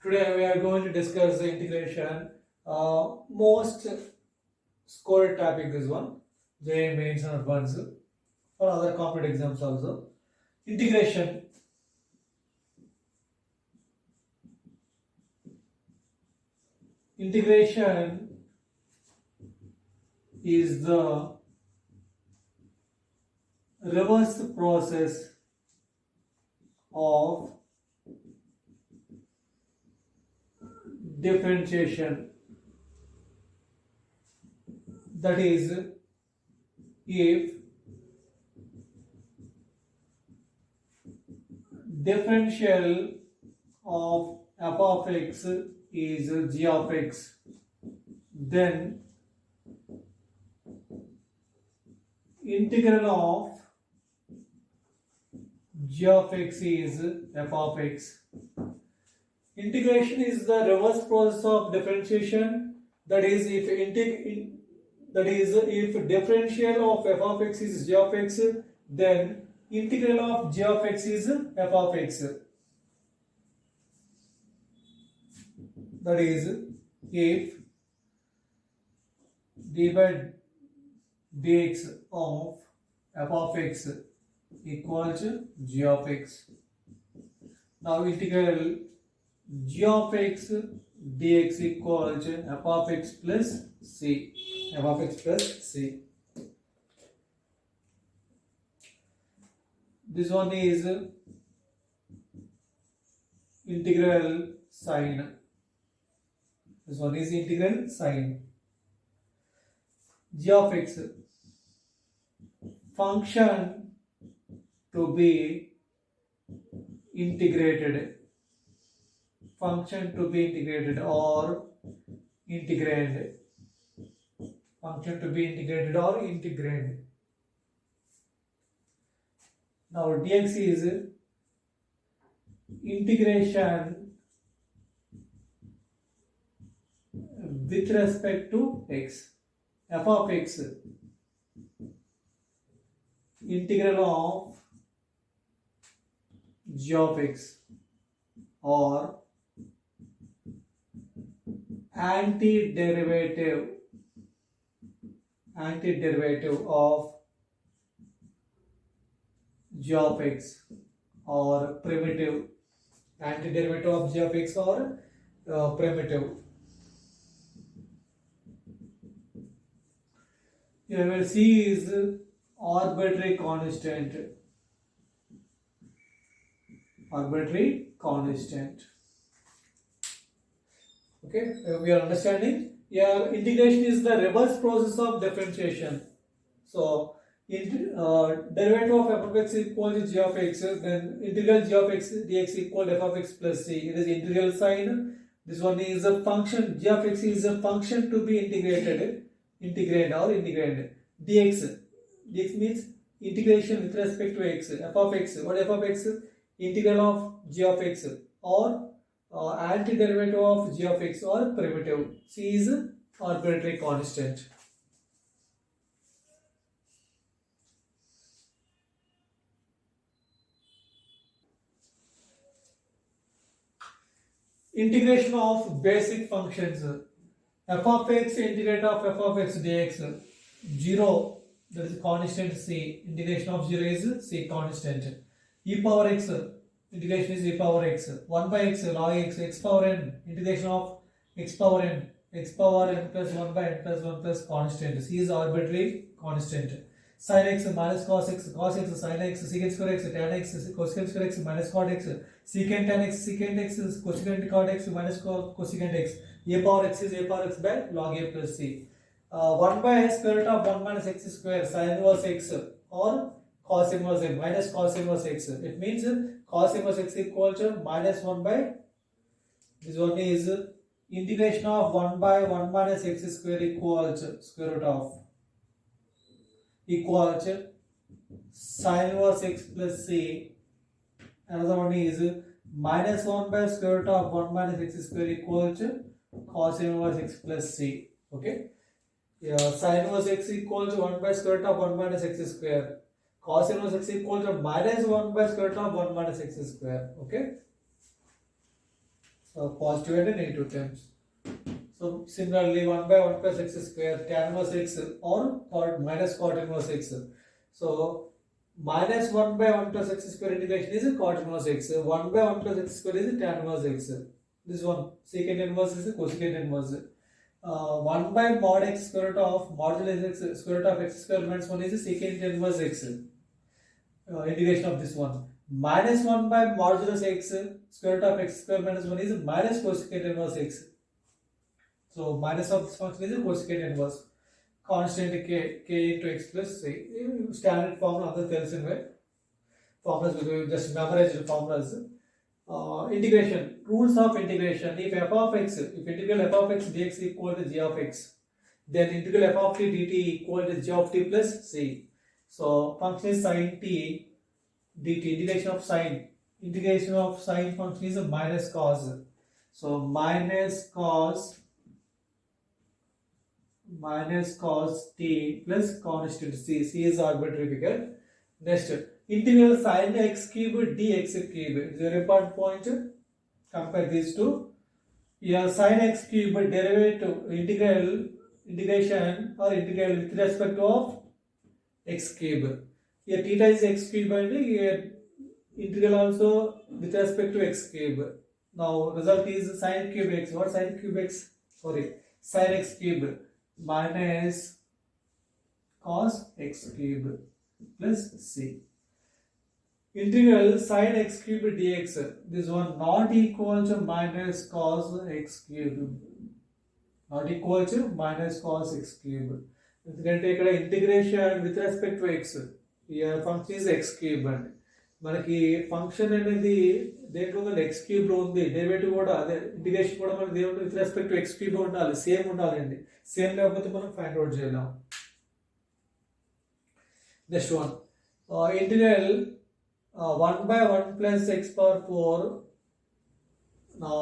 Today we are going to discuss the integration. Most scored topic this one. JEE mains and advanced or other competitive exams also. Integration. Integration is the reverse process of differentiation. That is, if differential of f of x is g of x, then integral of g of x is f of x. Integration is the reverse process of differentiation. That is, if differential of f of x is g of x, then integral of g of x is f of x. That is, if d by dx of f of x equals g of x. Now integral g of x dx equals f of x plus c. F of x plus c. This one is integral sine. This one is integral sine. G of x, function to be integrated. Function to be integrated or integrand. Function to be integrated or integrand. Now dx is integration with respect to x. F of x, integral of g of x or antiderivative of g of x or primitive. Antiderivative of g of x or primitive. Here where c is arbitrary constant. Arbitrary constant. Okay, we are understanding. Here integration is the reverse process of differentiation. So derivative of f of x equals to g of x, then integral g of x dx equal to f of x plus c. It is integral sign. This one is a function. G of x is a function to be integrated. Integrand or integrand. Dx means integration with respect to x. F of x. What f of x? Integral of g of x or antiderivative of g of x or primitive. C is arbitrary constant. Integration of basic functions. F of x integrate of f of x dx. 0, that is constant c. Integration of 0 is c constant. E power x, integration is e power x. 1 by x log x, x power n, integration of x power n plus 1 by n plus 1 plus constant. C is arbitrary constant. Sin x minus cos x sin x, secant square x tan x, cosecant square x minus cot x, secant tan x is cosecant cot x minus cosecant x. A power x is a power x by log a plus c. 1 by square root of 1 minus x square sin inverse x or cos inverse x minus cos inverse x. It means cos inverse x equal to minus 1 by, this one is integration of 1 by 1 minus x square equals square root of equal to sin inverse x plus c. Another one is minus 1 by square root of 1 minus x square equal to cos inverse x plus c. Okay. Yeah, sin inverse x equal to 1 by square root of 1 minus x square. Cos inverse x equal to minus 1 by square root of 1 minus x square. Okay. positive and negative terms. So similarly 1 by 1 plus x square tan inverse x or minus cot inverse x. So minus 1 by 1 plus x square integration is cot inverse x. 1 by 1 plus x square is tan inverse x. This one secant inverse is cosecant inverse. 1 by mod x square root of modulus x square root of x square minus 1 is secant inverse x. Integration of this one. Minus 1 by modulus x square root of x square minus 1 is minus cosecant inverse x. So minus of this function is cosecant inverse. Constant k into x plus c. Standard formula other తెలిసిన way. Formulas we just memorize the formulas. Integration, rules of integration. If f of x, if integral f of x dx equal to g of x, then integral f of t dt equal to g of t plus c. So function is sin t dt, integration of sine function is a minus cos. So minus cos t plus constant c. C is arbitrary figure. Next, integral sin x cube dx cube. It's a very important point. Compare these two. Here sin x cube derivative integration with respect of x cube. Here theta is x cube and here integral also with respect to x cube. Now result is sin cube x. What sin cube x? Sorry, sin x cube minus cos x cube plus c. Integral sin x cube dx. This one not equal to minus cos x cube. Not equal to minus cos x cube. It's going to take an integration with respect to x. Here function is x cube and మనకి function అనేది దేంట్లో ఉంది X cube లో ఉంది. Derivative కూడా అదే, integration కూడా మనకి దేంట్లో with respect to X cube ఉండాలి, సేమ్ ఉండాలండి. సేమ్ లేకపోతే మనం ఫైండ్ అవుట్ చేయలేం. Next one integral 1 by 1 plus x power 4. Now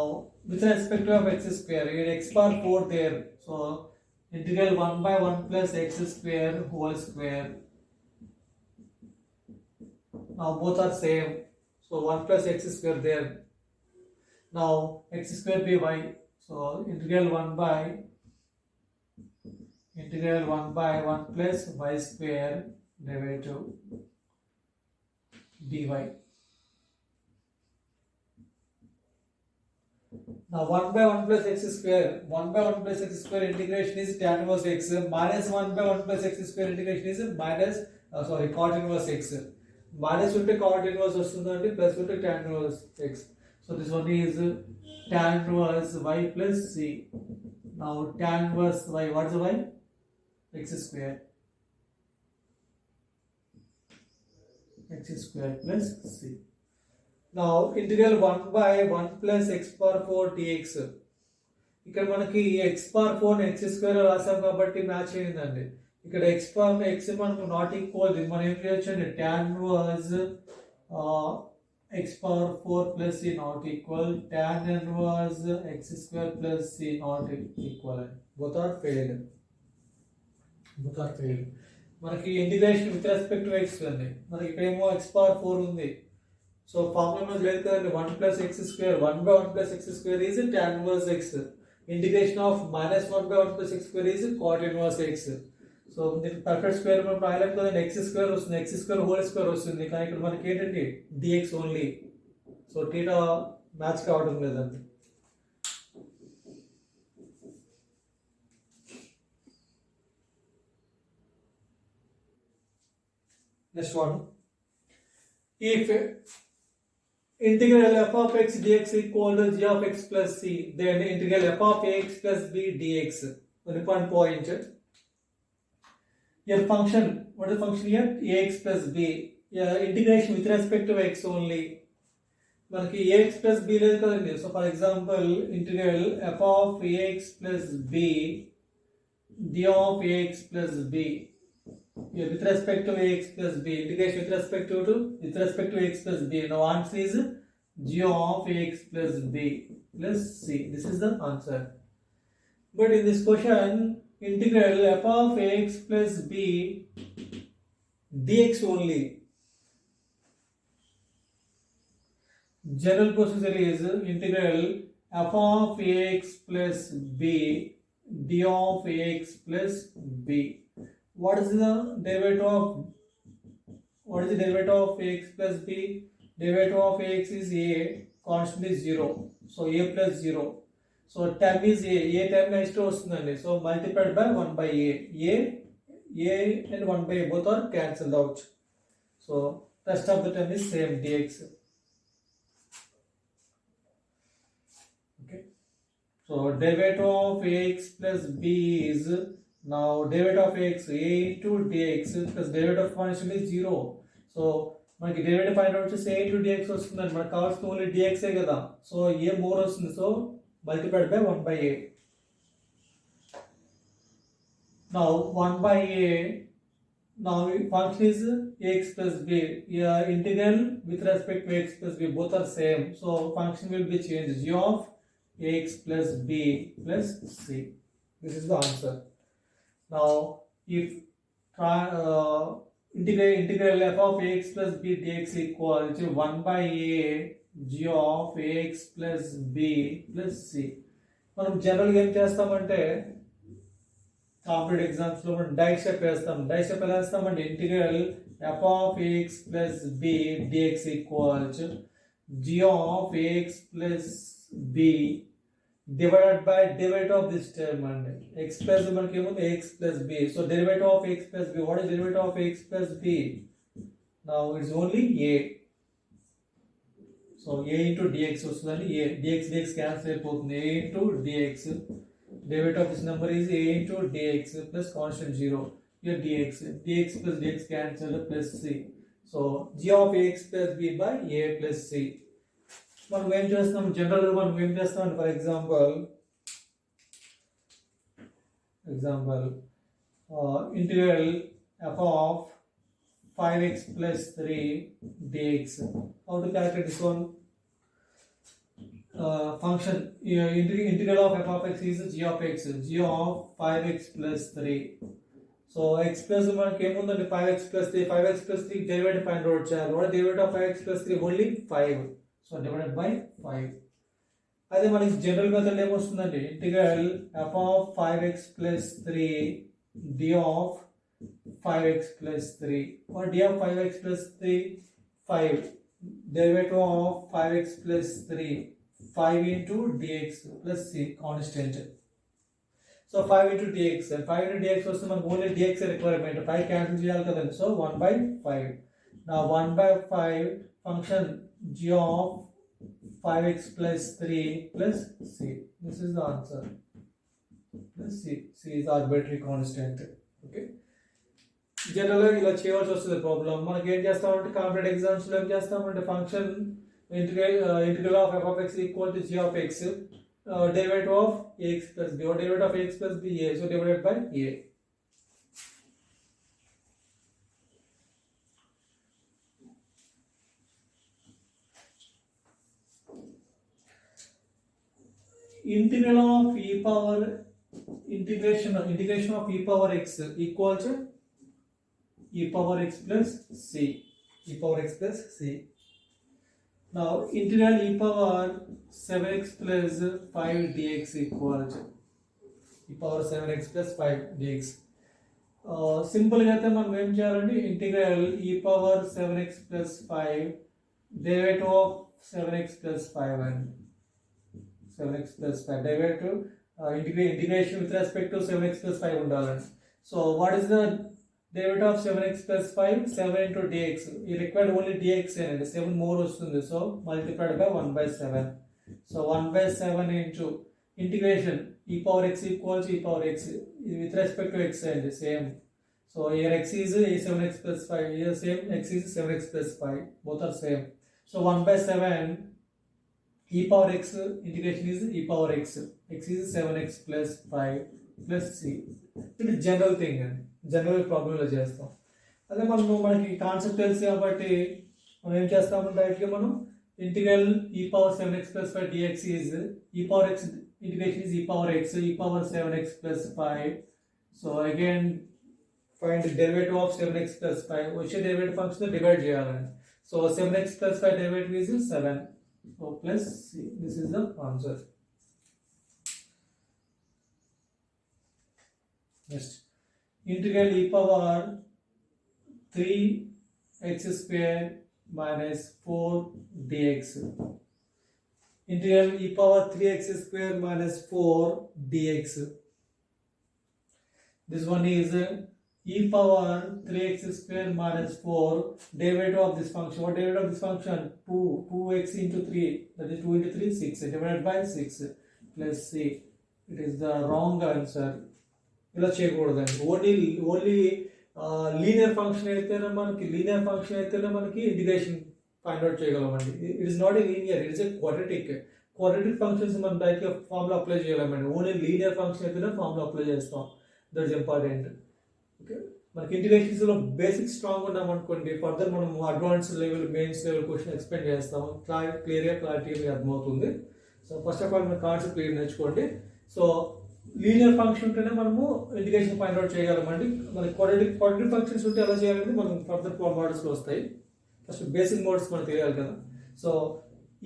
with respect to x square, here x power 4 there. So integral 1 by 1 plus x square whole square. Now both are same. So 1 plus x square there. Now x square by y. So integral 1 by 1 plus y square derivative dy. Now 1 by 1 plus x square. 1 by 1 plus x square integration is tan inverse x. Minus 1 by 1 plus x square integration is minus cot inverse x. Minus unte cot inverse vastundandi, plus unte tan inverse x. So this one is tan inverse y plus c. Now tan inverse y, what is y? X square. X square plus c. Now integral 1 by 1 plus x power 4 dx. ఇక్కడ మనకి x power 4 x square రాసాం కాబట్టి match అయ్యిందండి. ఇక్కడ x power x మనకు not equal, మనం ఏం చేయొచ్చు అంటే tan inverse x power 4 plus c not equal tan inverse x square plus c not equal. Both are failed. మనకి integration with respect to X అండి. మనకి ఇక్కడేమో x పవర్ 4 ఉంది. సో ఫార్ములా లేదు కదండి. 1 plus x square, 1 by 1 plus x square is tan inverse x. Integration of minus 1 by 1 plus x square is cot inverse x. So దీనికి perfect square మనం రాయలేం కదండి. ఎక్స్ స్క్వేర్ వస్తుంది, x square whole square వస్తుంది. కానీ ఇక్కడ మనకి ఏంటండి dx only. So theta match కావడం లేదండి. Next one, if integral f of x dx equal to g of x plus c, then integral f of ax plus b dx. One point. Your function, what is the function here? Ax plus b. Yeah, integration with respect to x only. మనకి ax plus b లేదు కదండి. So for example integral f of ax plus b d of ax plus b. Yeah, with respect to ax plus b, integration with respect to x plus b. Now answer is g of ax plus b plus c. This is the answer. But in this question, integral f of ax plus b dx only. General procedure is integral f of ax plus b d of ax plus b. What is the derivative of ax plus b? Derivative of ax is a, constant is 0. So a plus 0. So term is a term next to vastundandi. So multiplied by 1 by a and 1 by a both are cancelled out. So rest of the term is same, dx. Okay. So derivative of ax plus b is, now derivative of x a into dx plus derivative of constant is 0. So మనకి derivative find out చేస్తే a into dx వస్తుందండి. మనకు కావాల్సిన only dx ఏ కదా. So a more వస్తుంది. So multiplied by 1 by a. Now 1 by a, now function is ax plus b. Integral with respect to x plus b both are same. So function will be changed, g of ax plus b plus c. This is the answer. Now if integral f of ax plus b dx equal to 1 by a g of ax plus b plus c. మనం జనరల్గా ఏం చేస్తామంటే competitive exams లో మనం die step వేస్తాం. Die step ఎలా వేస్తామంటే integral f of ax plus b dx equal to g of ax plus b divided by derivative of this term and x plus మనకి ఏముంది x plus b. So derivative of x plus b. What is derivative of x plus b? Now it's only a. So a into dx వస్తుందండి. a dx cancel అయిపోతుంది. a into dx. Derivative of this number is a into dx plus constant 0. Here dx plus dx cancel plus c. So g of ax plus b by a plus c. మనం ఏం చేస్తాం general గా మనం ఏం చేస్తాం for example integral f of 5x plus 3 dx. How to calculate this one? Function integral of f of x is g of x, g of 5x plus 3. So x plus మనకి ఏముందండి 5x plus 3, 5x plus 3 derivative find out చేయాలి. What is derivative of 5x plus 3? Only 5. So divided by 5. అదే మనకి general method ఏమొస్తుందండి integral f of 5x plus 3 d of 5x plus 3. What d of 5x plus 3? 5. Derivative of 5x plus 3, 5 into dx plus c constant. So 5 into dx, and 5 into dx వస్తే మనకు only dx requirement. 5 cancel చేయాలి కదండి. So 1 by 5. Now 1 by 5 function g of 5x plus 3 plus c. This is the answer. Plus c is arbitrary constant. Okay. జనరల్గా ఇలా చేయవలసి వస్తుంది problem. మనకి ఏం చేస్తామంటే కాంపిటేటివ్ ఎగ్జామ్స్ లో ఏం చేస్తామంటే function integral of f of x equal to g of x, derivative of ax plus b, or derivative of x plus b a. So divided by a. Integral of integration of e power x equal to e power x plus c. E power x plus c. Now integral e power 7x plus 5 dx equal to e power 7x plus 5 dx. సింపుల్గా అయితే మనం ఏం చేయాలంటే integral e power 7x plus 5 derivative of 7x plus 5 and 7x plus 5 derivative integration with respect to 7x plus 5 ఉండాలండి. So what is the derivative of 7x plus 5? 7 into dx. You required only dx and 7 more వస్తుంది. So multiplied by 1 by 7. So 1 by 7 into integration e power x equals e power x with respect to x and same. So here x is 7x plus 5. Here same x is 7x plus 5. Both are same. So 1 by 7 e power x integration is e power x. X is 7x plus 5 plus c. It is general thing and general ప్రాబ్లంలో చేస్తాం. అదే మనకి concept తెలుసు కాబట్టి మనం ఏం చేస్తామంటే డైరెక్ట్గా మనం integral e power 7x plus 5 dx is e power x integration is e power x, e power 7x plus 5. So again find the derivative of 7x plus 5. వచ్చే డెరివేటివ్ ఫంక్షన్ డివైడ్ చేయాలండి. So 7x plus 5 derivative is 7. So plus c. This is the answer. Next, integral e power 3x square minus 4 dx. Integral e power 3x square minus 4 dx. This one is e power 3x square minus 4 derivative of this function. What derivative of this function? 2x into 3, that is 2 into 3, 6 divided by 6 plus c. It is the wrong answer. ఇలా చేయకూడదండి. Only linear function అయితేనే మనకి integration find out చేయగలమండి. It is not a linear, it is a quadratic functions మనం డైరెక్ట్గా formula apply చేయలేమండి. Only linear function అయితేనే formula apply చేస్తాం. That is important. ఓకే, మనకి ఇంటిగ్రేషన్స్లో బేసిక్ స్ట్రాంగ్ ఉన్నాం అనుకోండి, ఫర్దర్ మనం advance level, mains level question explain చేస్తాం. క్లారిటీ అర్థమవుతుంది. సో ఫస్ట్ ఆఫ్ ఆల్ మన కాన్సెప్ట్ క్లియర్ నేర్చుకోండి. సో లీనియర్ ఫంక్షన్ ఉంటేనే మనము ఇంటిగ్రేషన్ ఫైండ్ అవుట్ చేయగలమండి. మనకి క్వాడ్రాటిక్ ఫంక్షన్స్ ఉంటే ఎలా చేయాలంటే మనం ఫర్దర్ మోడల్స్లో వస్తాయి. ఫస్ట్ బేసిక్ మోడల్స్ మనకు తెలియాలి కదా. సో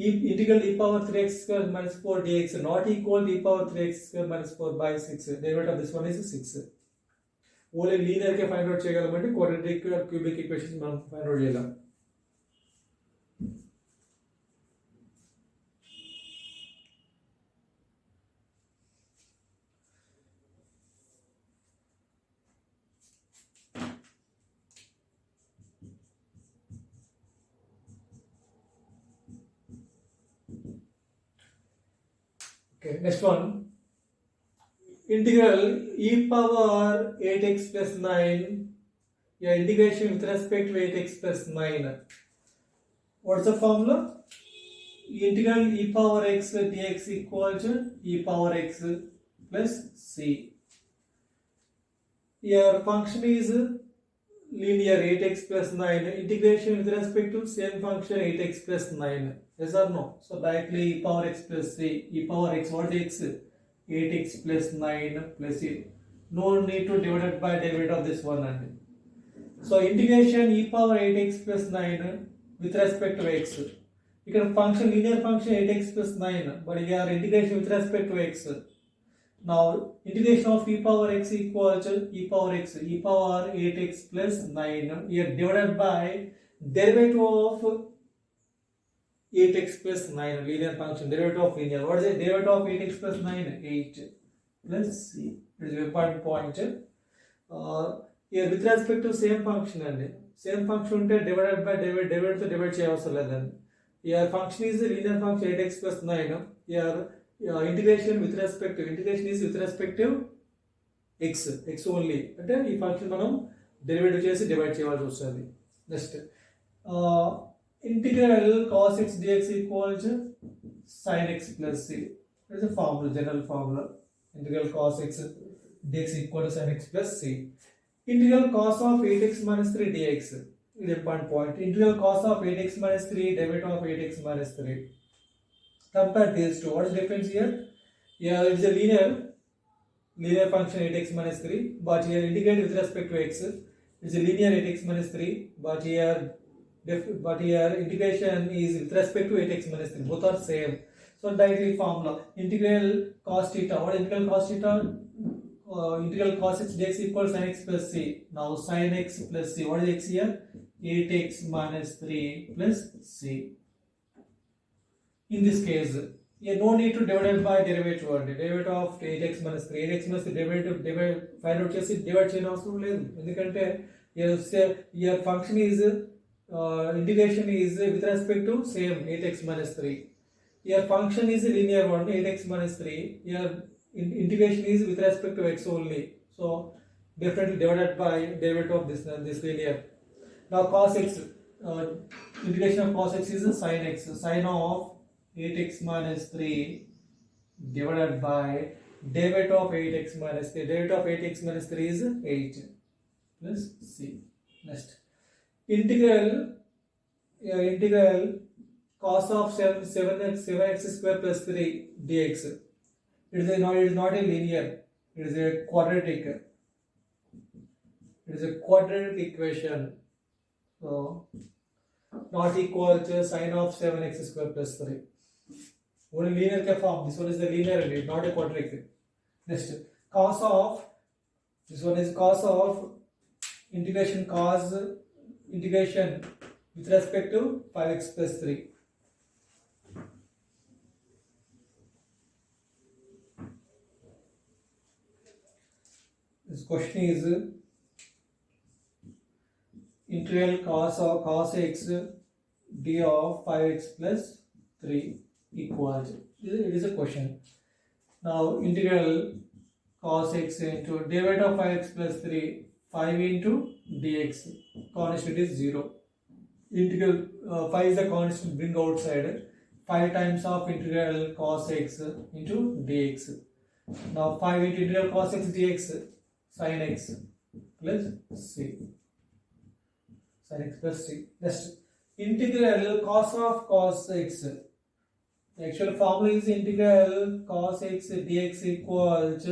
ఈ integral e power 3x square minus 4 dx not equal to e power 3x square minus 4 by 6. Derivative of this one is 6. Only linear కే ఫైండ్ అవుట్ చేయగలమండి. క్వాడ్రాటిక్ క్యూబిక్ ఈక్వేషన్స్ మనం find out చేయలేం. Okay, next one. Integral e power 8x plus 9. Yeah, integration with respect to 8x plus 9. What's the formula? Integral e power x dx equal to e power x plus c. Your function is linear 8x plus 9. Integration with respect to same function 8x plus 9. Yes or no? So directly e power x plus c. E power x, what is x? 8x plus 9 plus c. No need to divide it by derivative of this one. So integration e power 8x plus 9 with respect to x. You can function linear function 8x plus 9, but here integration with respect to x. Now integration of e power x equals to e power 8x plus 9 here divided by derivative of 8x plus 9 linear function. Derivative of linear, what is the derivative of 8x plus 9? 8 plus c. It is a important point. Here with respect to same function and same function unte divided by divide to divide చేయవసరం లేదండి. Here function is the linear function 8x plus 9. Here integration is with respect to x only. అంటే ఈ function మనం derivative చేసి divide చేయాల్సి వస్తుంది. Next integral cos x dx equals sin x plus c. That is a formula, general formula. Integral cos x dx equals sin x plus c. Integral cos of 8x minus 3 dx. This is a point. Integral cos of 8x minus 3 derivative of 8x minus 3. Compare these two. What is the difference here? Here it is a linear function 8x minus 3, but here integrate with respect to x. It is a linear 8x minus 3, but here integration is with respect to 8x minus 3. Both are same. So directly formula integral cos theta. What is integral cos theta? Integral cos x dx equals sin x plus c. Now sin x plus c. What is x here? 8x minus 3 plus c. In this case, here no need to divide by derivative. Derivative of 8x minus 3. 8x minus 3 derivative find out చేసి divide చేయడం అవసరం లేదు. ఎందుకంటే your function is integration is with respect to same 8x minus 3. Your function is linear one 8x minus 3. Your integration is with respect to x only. So definitely divided by derivative of this linear. Now cos x, integration of cos x is sin x. Sin of 8x minus 3 divided by derivative of 8x minus 3. Derivative of 8x minus 3 is 8 plus c. Next. Integral cos of 7x square plus 3 dx. It is not a linear. It is a quadratic. It is a quadratic equation. So not equal to sin of 7x square plus 3. Only linear form. This one is the linear, not a quadratic. Next, cos of This one is cos of integration integration with respect to 5x plus 3. This question is integral cos x d of 5x plus 3 equals. It is a question. Now integral cos x into derivative of 5x plus 3, 5 into dx. Constant is 0. Integral 5 is the constant, bring outside. 5 times of integral cos x into dx. Now 5 into integral cos x dx, sin x plus c. Sin x plus c. Next, integral cos of cos x. The actual formula is integral cos x dx equals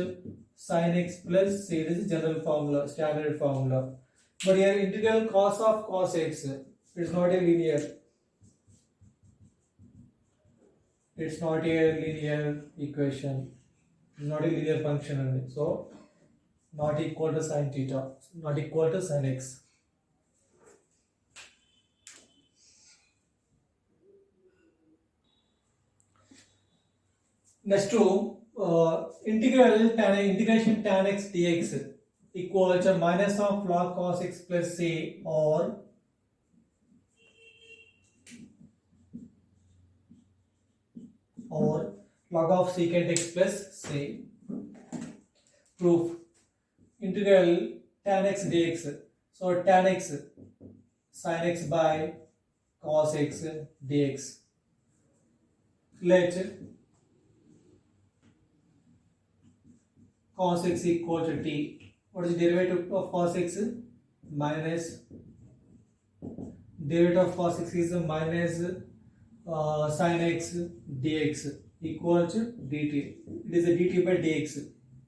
sin x plus c. This is general formula, standard formula. But here integral cos of cos x, it is not a linear. It's not a linear equation. It's not a linear function only. So not equal to sin theta, not equal to sin x. Next to integration tan x dx equal to minus of log cos x plus c or log of secant x plus c. Proof. Integral tan x dx. So tan x sin x by cos x dx. Let cos x equal to t. What is the derivative of cos x? Minus. Derivative of cos x is minus sin x dx equal to dt. It is a dt by dx.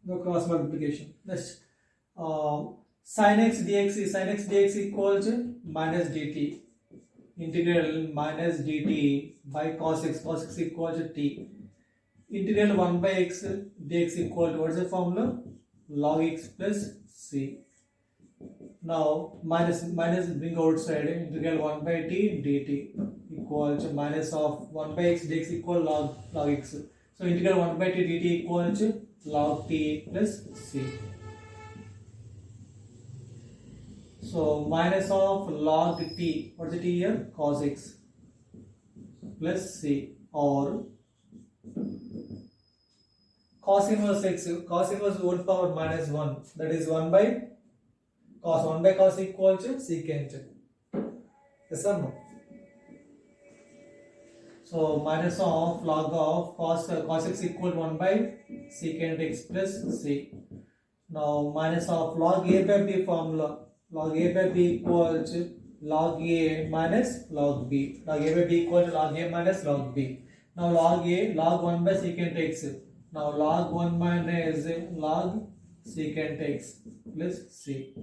No cross multiplication. Next, sin x dx equal to minus dt. Integral minus dt by cos x equal to t. Integral 1 by x dx equal to, what is the formula? Log x plus c. Now minus bring outside, integral 1 by t dt equal to minus of 1 by x dx equal log x. So integral 1 by t dt equal to log t plus c. So minus of log t, what is the t here? Cos x plus c, or cos inverse x, cos inverse whole power minus 1, that is 1 by cos equal to secant. Yes or no? So minus of log of cos x equal to 1 by secant x plus c. Now minus of log a by b formula. Log a by b equal to log a minus log b. Log a by b equal to log a minus log b. Now log 1 by secant x. Now log 1 minus log secant x plus c.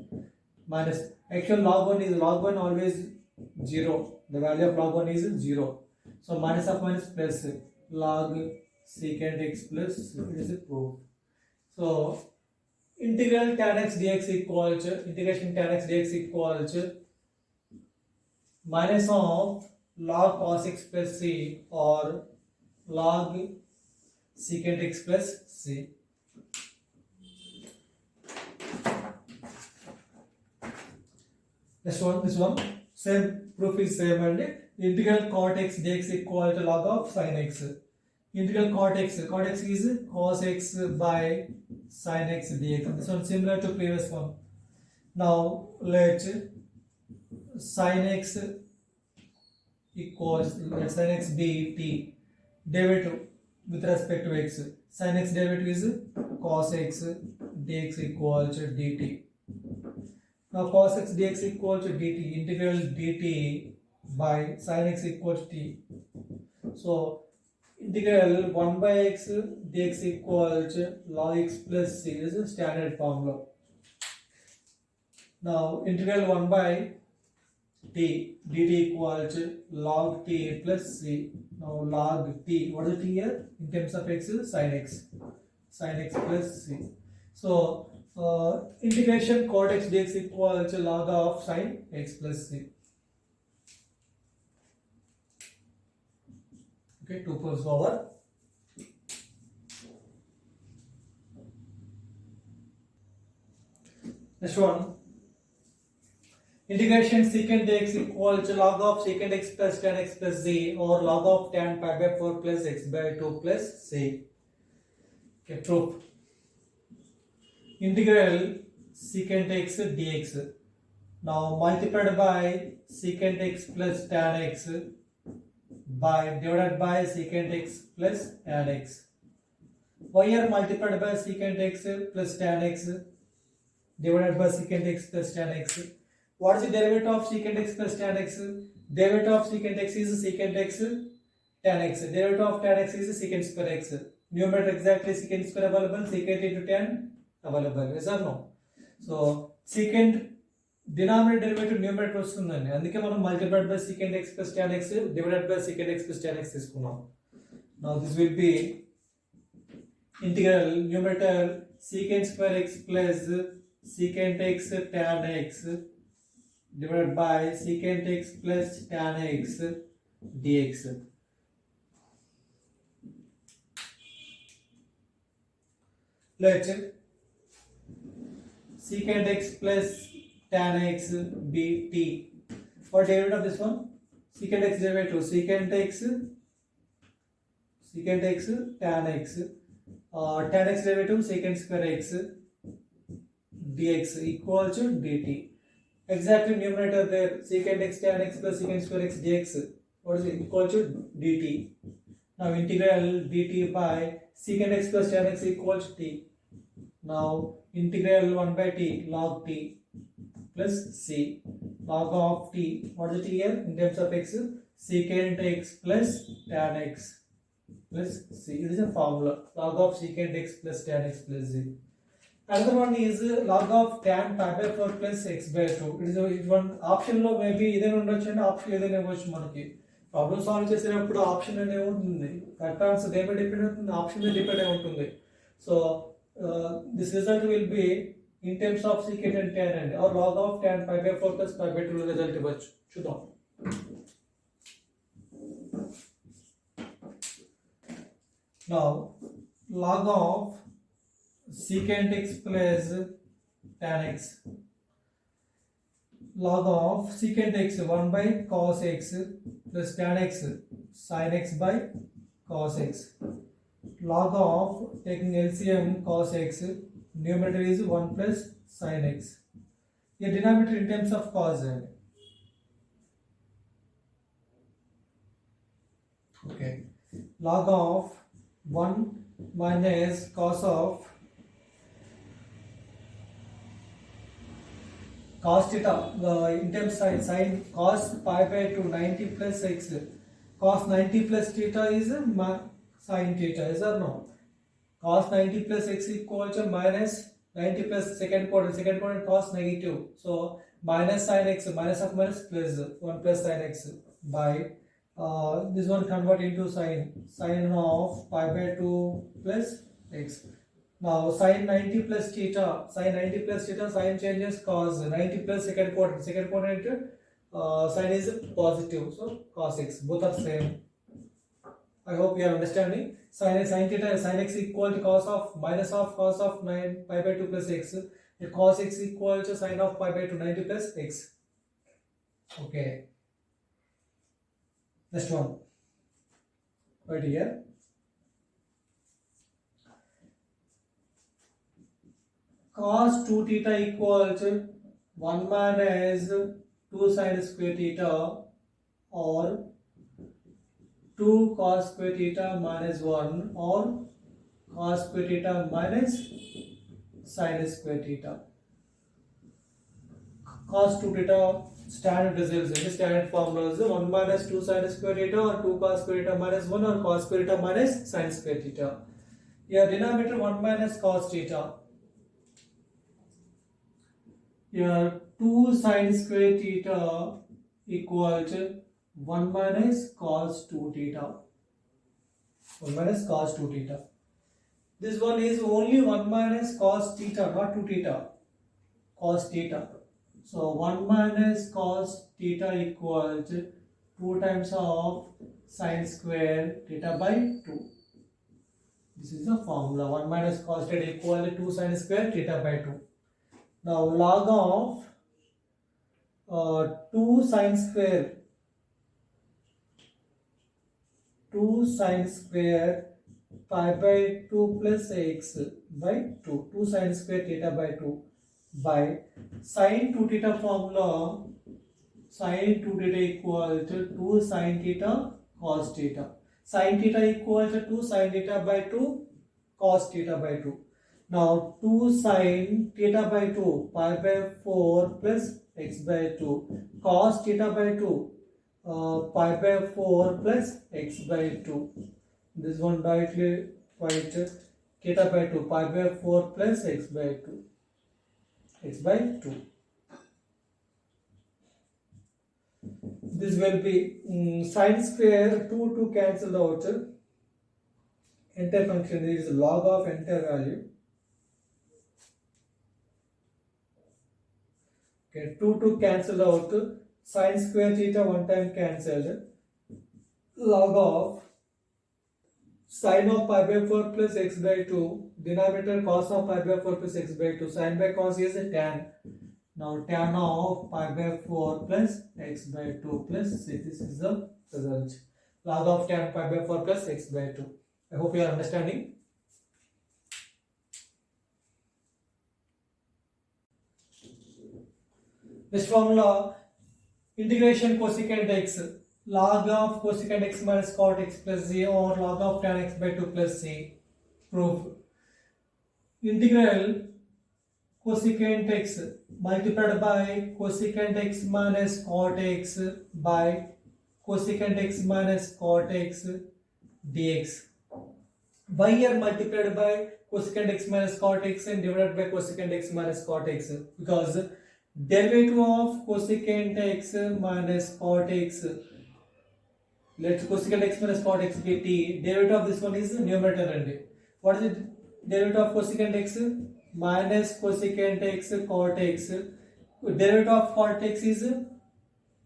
Minus, actual log 1 always 0. The value of log 1 is 0. So minus of minus plus log secant x plus c. It is a proof. So integral tan x dx equal to, integration tan x dx equal to minus of log cos x plus c or log secant x plus c. This one, same proof is same, and integral cot x dx equal to log of sin x. Integral cot x is cos x by sin x dx. This one similar to previous one. Now let sin x equals, let sin x be t. Derivative with respect to x. Sin x derivative is cos x dx equal to dt. Now cos x dx equal to dt, integral dt by sin x equal to t. So integral 1 by x dx equal to log x plus c is a standard formula. Now integral 1 by t dt equal to log t plus c. Now log t, what is t here? In terms of x is sin x plus c. So Integration cot x dx equal to log of sin x plus c. Okay, 2 powers over. Next one. Integration secant x equal to log of secant x plus tan x plus z, or log of tan pi by 4 plus x by 2 plus c. Okay, proof. Integral secant x dx. Now multiplied by secant x plus tan x by divided by secant x plus tan x. Why are multiplied by secant x plus tan x divided by secant x plus tan x? What is the derivative of secant x plus tan x? Derivative of secant x is secant x tan x. Derivative of tan x is secant square x. Numerator exactly secant square available, secant into tan available. Yes or no? So secant denominator derivative numerator వస్తుందండి, అందుకే మనం multiplied by secant x plus tan x divided by secant x plus tan x తీసుకున్నాం. Now this will be integral numerator secant square x plus secant x tan x divided by secant x plus tan x dx. Let secant x plus tan x be t. What derivative of this one? Secant x derivative secant x tan x tan x derivative secant square x dx equal to dt. Exactly numerator there, secant x tan x plus secant square x dx. What is it? Equal to dt. Now integral dt by secant x plus tan x equals t. Now integral 1 by t log t plus c log of t. What is it here in terms of x? Secant x plus tan x plus c. It is a formula, log of secant x plus tan x plus z. Another one is log of tan pi by 4 plus x by 2. It is one option లో maybe ఏదైనా ఉండొచ్చు అండి, option ఏదైనా ఇవ్వచ్చు. మనకి problem solve చేసేటప్పుడు option అనేది ఉంటుంది. కరెక్ట్ ఆన్సర్ దేని మీద డిపెండ్ అవుతుంది? ఆప్షన్ మీద డిపెండ్ అయి ఉంటుంది. So this result will be in terms of secant and tan, and or log of tan pi by 4 plus pi by 2 result ఇవ్వచ్చు. చూద్దాం. Now log of secant x plus tan x. Log of secant x 1 by cos x plus tan x sin x by cos x. Log of taking LCM cos x, numerator is 1 plus sin x. Here denominator in terms of cos. Okay. Log of 1 minus cos of cos theta in terms sin cos pi by 2 90 plus x. Cos 90 plus theta is sin theta, is or no? Cos 90 plus x equal to minus 90 plus second quadrant cos negative. So minus sin x, minus of minus plus 1 plus sin x by this one convert into sin of pi by 2 plus x. Now sin 90 plus theta, sin changes cos 90 plus second quadrant sin is positive, so cos x, both are same. I hope you are understanding. Sin theta, sin x equal to cos of minus of cos of 9 pi by 2 plus x. And cos x equal to sin of pi by 2 90 plus x. Okay. Next one. Right here. Cos 2 theta equal to 1 minus 2 sin square theta, or 2 cos square theta minus 1, or cos square theta minus sin square theta. Cos 2 theta standard results, standard formulas 1 minus 2 sin square theta, or 2 cos square theta minus 1, or cos square theta minus sin square theta. Here denominator 1 minus cos theta. Here 2 sin square theta equal to 1 minus cos 2 theta. 1 minus cos 2 theta. This one is only 1 minus cos theta, not 2 theta. Cos theta. So 1 minus cos theta equals 2 times of sin square theta by 2. This is the formula. 1 minus cos theta equal to 2 sin square theta by 2. Now log of 2 sin square 2 sin square pi by 2 plus x by 2. 2 sin square theta by 2 by sin 2 theta formula. Sin 2 theta equal to 2 sin theta cos theta. Sin theta equal to 2 sin theta by 2 cos theta by 2. Now 2 sin theta by 2 pi by 4 plus x by 2 cos theta by 2 pi by 4 plus x by 2. This one directly write theta by 2 pi by 4 plus x by 2. X by 2. This will be sin square 2 cancel out. Entire function is log of entire value. Okay, 2 cancel out. Sin square theta one time cancelled. Log of sin of pi by 4 plus x by 2. Denominator cos of pi by 4 plus x by 2. Sin by cos is a tan. Now tan of pi by 4 plus x by 2 plus c. This is the result. Log of tan pi by 4 plus x by 2. I hope you are understanding. This formula, integration cosecant x, log of cosecant x minus cot x plus z or log of tan x by 2 plus c. Proof. Integral cosecant x multiplied by cosecant x minus cot x by cosecant x minus cot x dx. Why here multiplied by cosecant x minus cot x and divided by cosecant x minus cot x? Because derivative of cosecant x minus cot x, let cosecant x minus cot x be t. Derivative of this one is numerator only. What is the derivative of cosecant x? Minus cosecant x cot x. Derivative of cot x is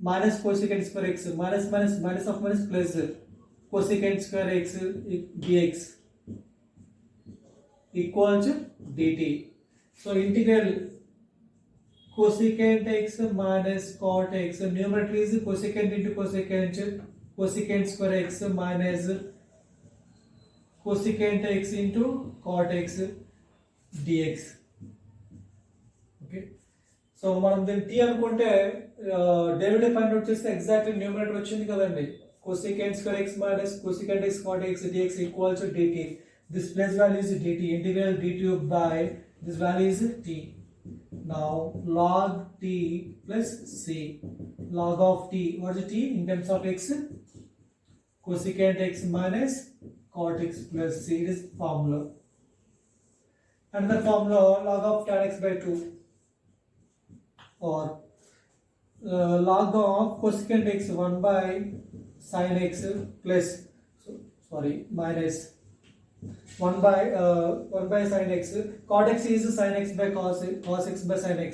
minus cosecant square x. Minus of minus plus cosecant square x dx equals dt. So integral cosecant x minus cot x. Numerator is cosecant into cosecant. Cosecant square x minus cosecant x into cot x dx. Okay. So మనం దీన్ని t అనుకుంటే derivative find out చేస్తే exactly numerator వచ్చింది కదండి. cosecant square x minus cosecant x cot x dx equals to dt. This place value is dt. Integral dt by this value is t. Now log t plus c. Log of t. What is t in terms of x? Cosecant x minus cot x plus c. It is formula. Another formula, log of tan x by 2 or log of cosecant x 1 by sin x plus minus 1 by sin x. Cot x is sin x by cos x by sin x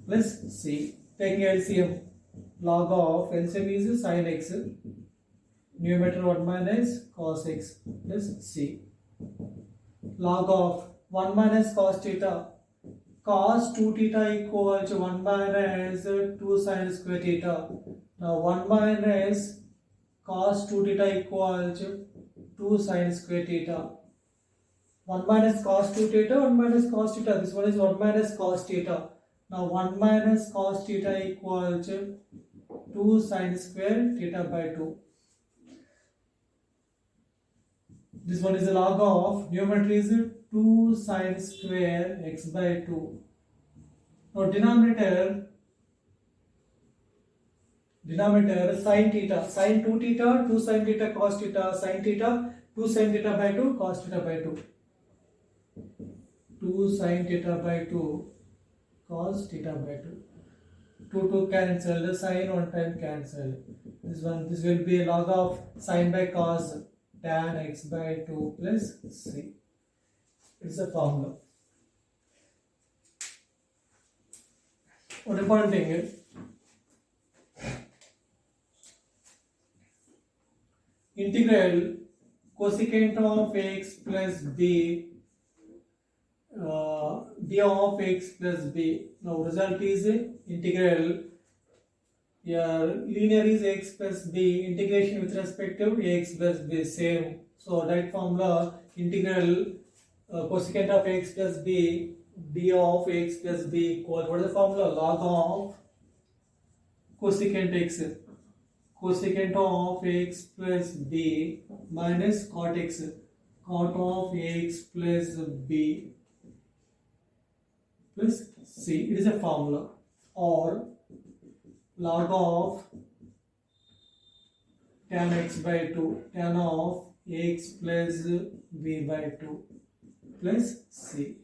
plus c. Taking LCM, log of LCM is sin x. Numerator 1 minus cos x plus c. Log of 1 minus cos theta. Cos 2 theta equal to 1 minus 2 sin square theta. Now 1 minus cos 2 theta equal to 2 sin square theta. 1 minus cos 2 theta, 1 minus cos theta. This one is 1 minus cos theta. Now 1 minus cos theta equal to 2 sin square theta by 2. This one is the log of numerator is 2 sin square x by 2. Now denominator sin theta, sin 2 theta, 2 sin theta cos theta, sin theta, 2 sin theta by 2 cos theta by 2. 2 sin theta by 2 cos theta by 2. 2 cancelled, sin one time cancelled. This will be log of sine by cos tan x by 2 plus c. It's a formula. One important thing is integral cosecant of x plus b d of x plus b. Now result is integral, linear is x plus b, integration with respect to x plus b same. So that formula integral cosecant of x plus b d of x plus b equal, what is the formula? Log of cosecant x, cosecant of x plus b minus cot x, cot of x plus b plus c. It is a formula. Or log of tan x by 2, tan of x plus b by 2 plus c.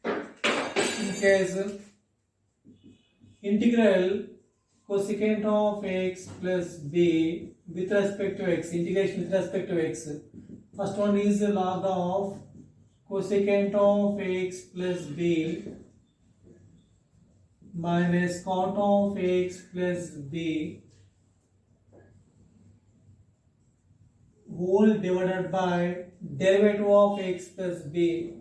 In case integral cosecant of x plus b with respect to x, integration with respect to x. First one is log of cosecant of x plus b minus cot of x plus b whole divided by derivative of x plus b.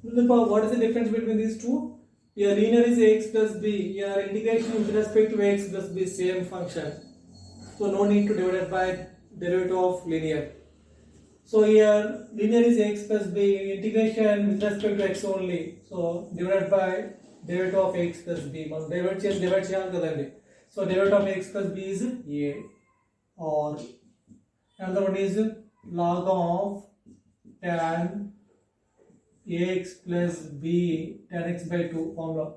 What is the difference between these two? Here linear is x plus b, here integration with respect to x plus b, same function. So no need to divide it by derivative of linear. So here linear is x plus b, integration with respect to x only. So divided by derivative of x plus b. Divide cheyali kadandi. So derivative of x plus b is a. Or another one is log of tan x plus b, tan x by 2 formula,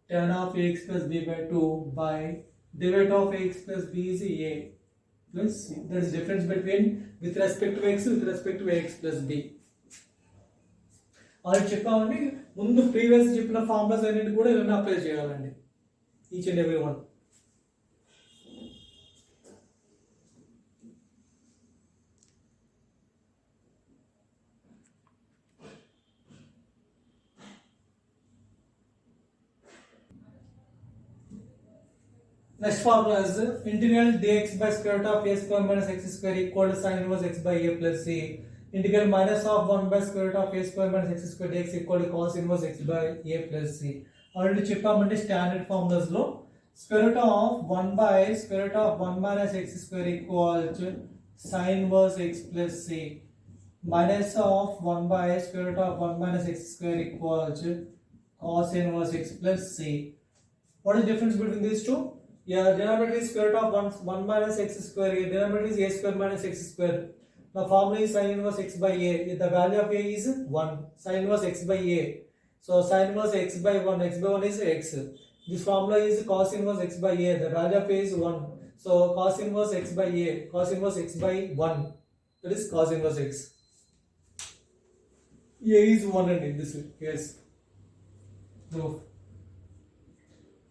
tan of x plus b by 2 by derivative of x plus b is a plus c. There is difference between with respect to x, with respect to x plus b. అది చెప్పామండి. ముందు previous చెప్పిన formulas అన్నిటి కూడా ఇలా apply చేయాలండి, each and every one. Next formula is integral dx by square root of a square minus x square equal to sin inverse x by a plus c. Integral minus of 1 by square root of a square minus x square dx equal to cos inverse x by a plus c. Already చెప్పామంటే standard formulas లో square root of 1 by square root of 1 minus x square equal to sin inverse x plus c. Minus of 1 by square root of 1 minus x square equal to cos inverse x plus c. What is the difference between these two? Yeah, denominator is square root of 1 minus x square. Denominator is a square minus x square. The formula is sin inverse x by a. The value of a is 1. Sin inverse x by a. So sin inverse x by 1. X by 1 is x. This formula is cos inverse x by a. The value of a is 1. So cos inverse x by a. Cos inverse x by 1. That is cos inverse x. A is 1 and in this way. Yes. Proof.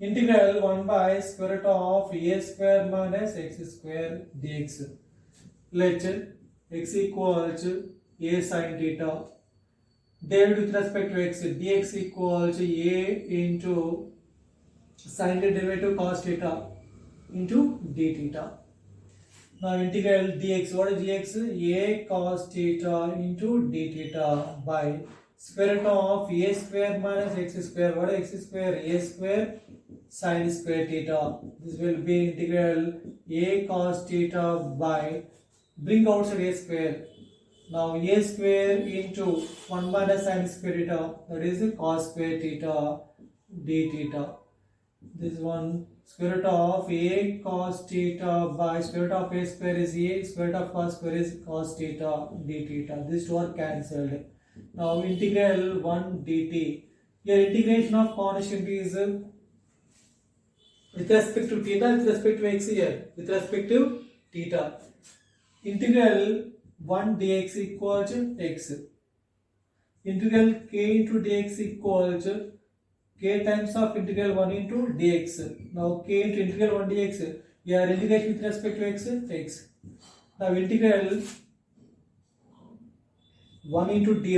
Integral 1 by square root of a square minus x square dx. Let x equal to a sin theta. Derivative with respect to x, dx equal to a into sin the derivative cos theta into d theta. Now integral dx, what is dx? A cos theta into d theta by square root of a square minus x square. What is x square? A square sin square theta. This will be integral a cos theta by, bring outside a square. Now a square into 1 minus sin square theta, that is cos square theta d theta. This one square root of a cos theta by square root of a square is a, square root of cos square is cos theta d theta. These two are cancelled. Now integral 1 dt. Here integration of constant is with respect to theta, with respect to x here, with respect to theta. Integral 1 dx equals x. Integral k into dx equals k times of integral 1 into dx. Now k into integral 1 dx, we are integration with respect to x. Now integral 1 into dy,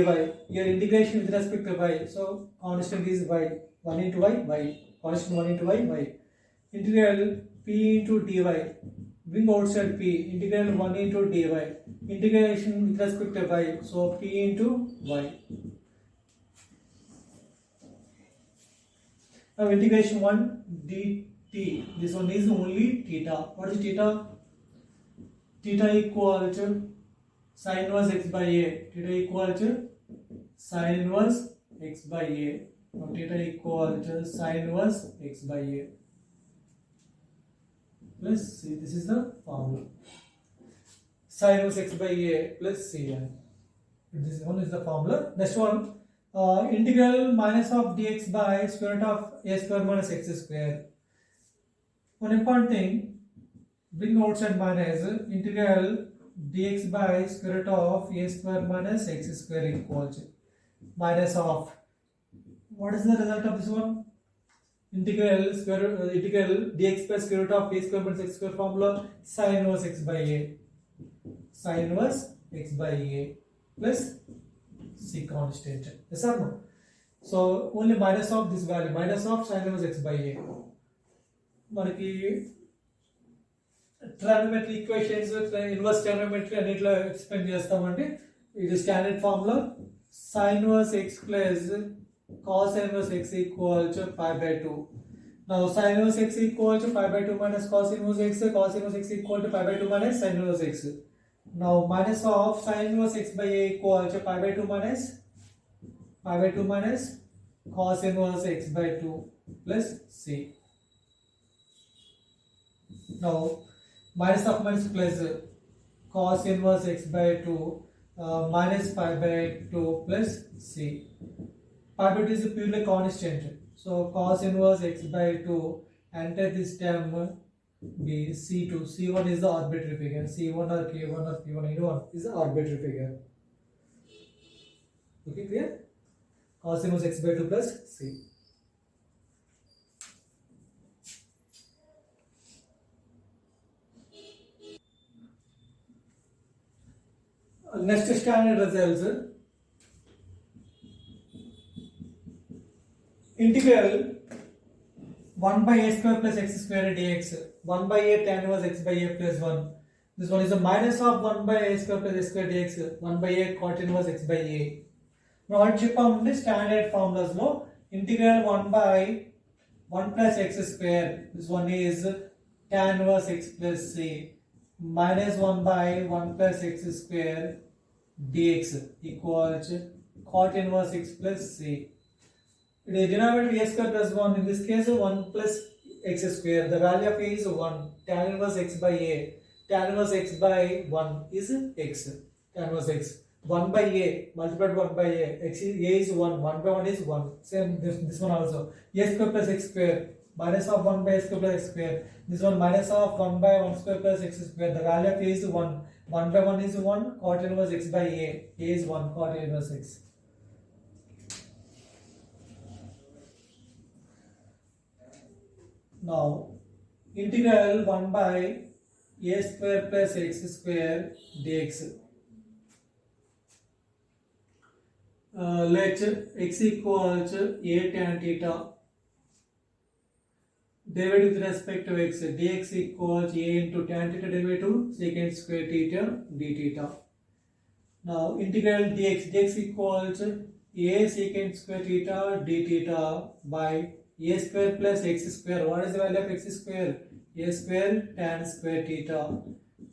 here integration with respect to y, so constant is y, 1 into y, constant 1 into y. Integral p into dy, bring outside p, integral 1 into dy, integration with respect to y, so p into y. Now integration 1 dt, this one is only theta. What is theta? Theta equal to sin inverse x by a. Theta equal to sin inverse x by a. Now theta equal to sin inverse x by a. Plus c. This is the formula. Sin inverse x by a plus cn. This one is the formula. Next one. Integral minus of dx by square root of a square minus x square. One important thing, bring outside minus, integral dx by square root of a square minus x square equals minus of, what is the result of this one? Integral dx by square root of a square minus x square formula, sin inverse x by a. Sin inverse x by a plus c constant. Yes or no? So only minus of this value, minus of sin inverse x by a. మనకి ట్రాగోనోమెట్రీ equations inverse ట్రాగోనోమెట్రీ అన్నిట్లో explain చేస్తామండి. ఇది standard formula sin inverse x plus cos inverse x equal to pi by 2. Now sin inverse x equal to pi by 2 minus cos inverse x, cos inverse x equal to pi by 2 minus sin inverse x. Now minus of sin inverse x by a equal to pi by 2 minus cos inverse x by 2 plus c. Now minus of minus plus cos inverse x by 2 minus pi by 2 plus c. Pi by 2 is purely constant. So cos inverse x by 2, enter this term be c2. c1 is the arbitrary figure. c1 or k1 or p1 anyone is the arbitrary figure. Okay, clear? Cos inverse x by 2 plus c. Next standard results, integral 1 by a square plus x square dx, 1 by a tan inverse x by a plus 1. This one is a minus of 1 by a square plus x square dx, 1 by a cot inverse x by a. Now what చెప్పామంటే standard formulas లో integral 1 by 1 plus x square, this one is tan inverse x plus c, minus 1 by 1 plus x square dx equals cot inverse x plus c. The denominator a square plus 1, in this case 1 plus x square, the value of a is 1, tan inverse x by a, tan inverse x by 1 is x, tan inverse x, 1 by a multiplied 1 by a, x is, a is 1, 1 by 1 is 1, same this one also, a square plus x square, minus of 1 by x square plus x square, this one minus of 1 by 1 square plus x square, the value of a is 1, 1 by 1 is 1, cot inverse x by a is 1, cot inverse x. Now integral 1 by a square plus x square dx, let x equals a tan theta, derivative with respect to x, dx equals a into tan theta derivative secant square theta d theta. Now integral dx equals a secant square theta d theta by a square plus x square. What is the value of x square? A square tan square theta.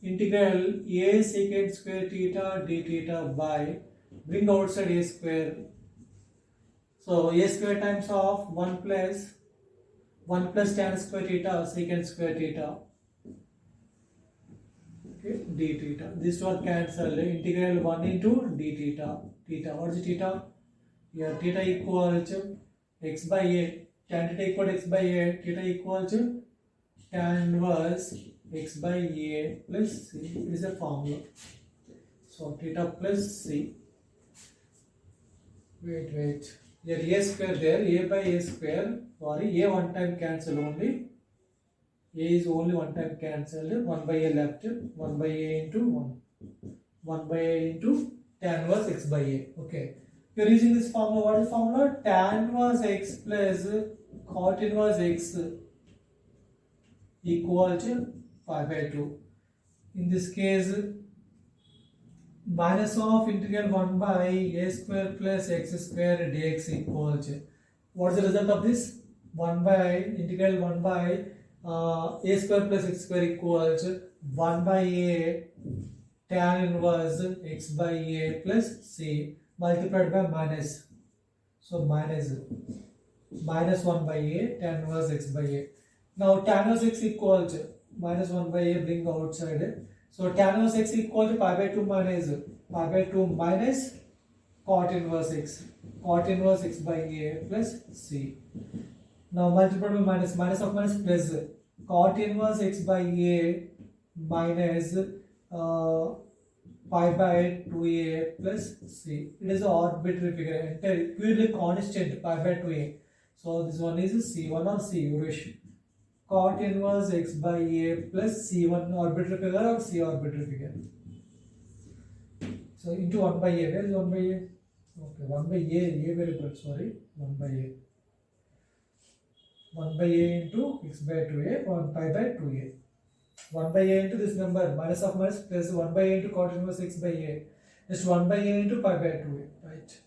Integral a secant square theta d theta by, bring outside a square. So a square times of 1 plus tan square theta secant square theta. Okay, d theta. This one cancel. Integral 1 into d theta. Theta. What is theta? Here theta equal to x by a. Tan theta equal to x by a. Theta equal to tan inverse x by a plus c. It is a formula. So theta plus c. Wait. Here a square there, a by a square, sorry, a one time cancel only. A is only one time cancelled, 1 by a left, 1 by a into 1 by a into tan inverse x by a. Okay. We are using this formula. What is the formula? Tan inverse x plus cot inverse x equal to pi by 2. In this case, minus of integral 1 by a square plus x square dx equal to, what is the result of this? 1 by integral 1 by a square plus x square equals 1 by a tan inverse x by a plus c multiplied by minus. So minus 1 by a tan inverse x by a. Now tan inverse x equals minus 1 by a, bring outside. So tan inverse x equal to pi by 2 minus cot inverse x by a plus c. Now multiply by minus, minus of minus plus cot inverse x by a minus pi by 2a plus c. It is an arbitrary figure, entirely purely constant pi by 2a. So this one is c1 or c, you wish. Cot inverse x by a plus c1 arbitrary figure or c arbitrary figure. So into 1 by a, where is 1 by a? Okay, 1 by a very good, sorry, 1 by a. 1 by a into x by 2a, 1 pi by 2a. 1 by a into this number, minus of minus plus 1 by a into cot inverse x by a. Just 1 by a into pi by 2a, right?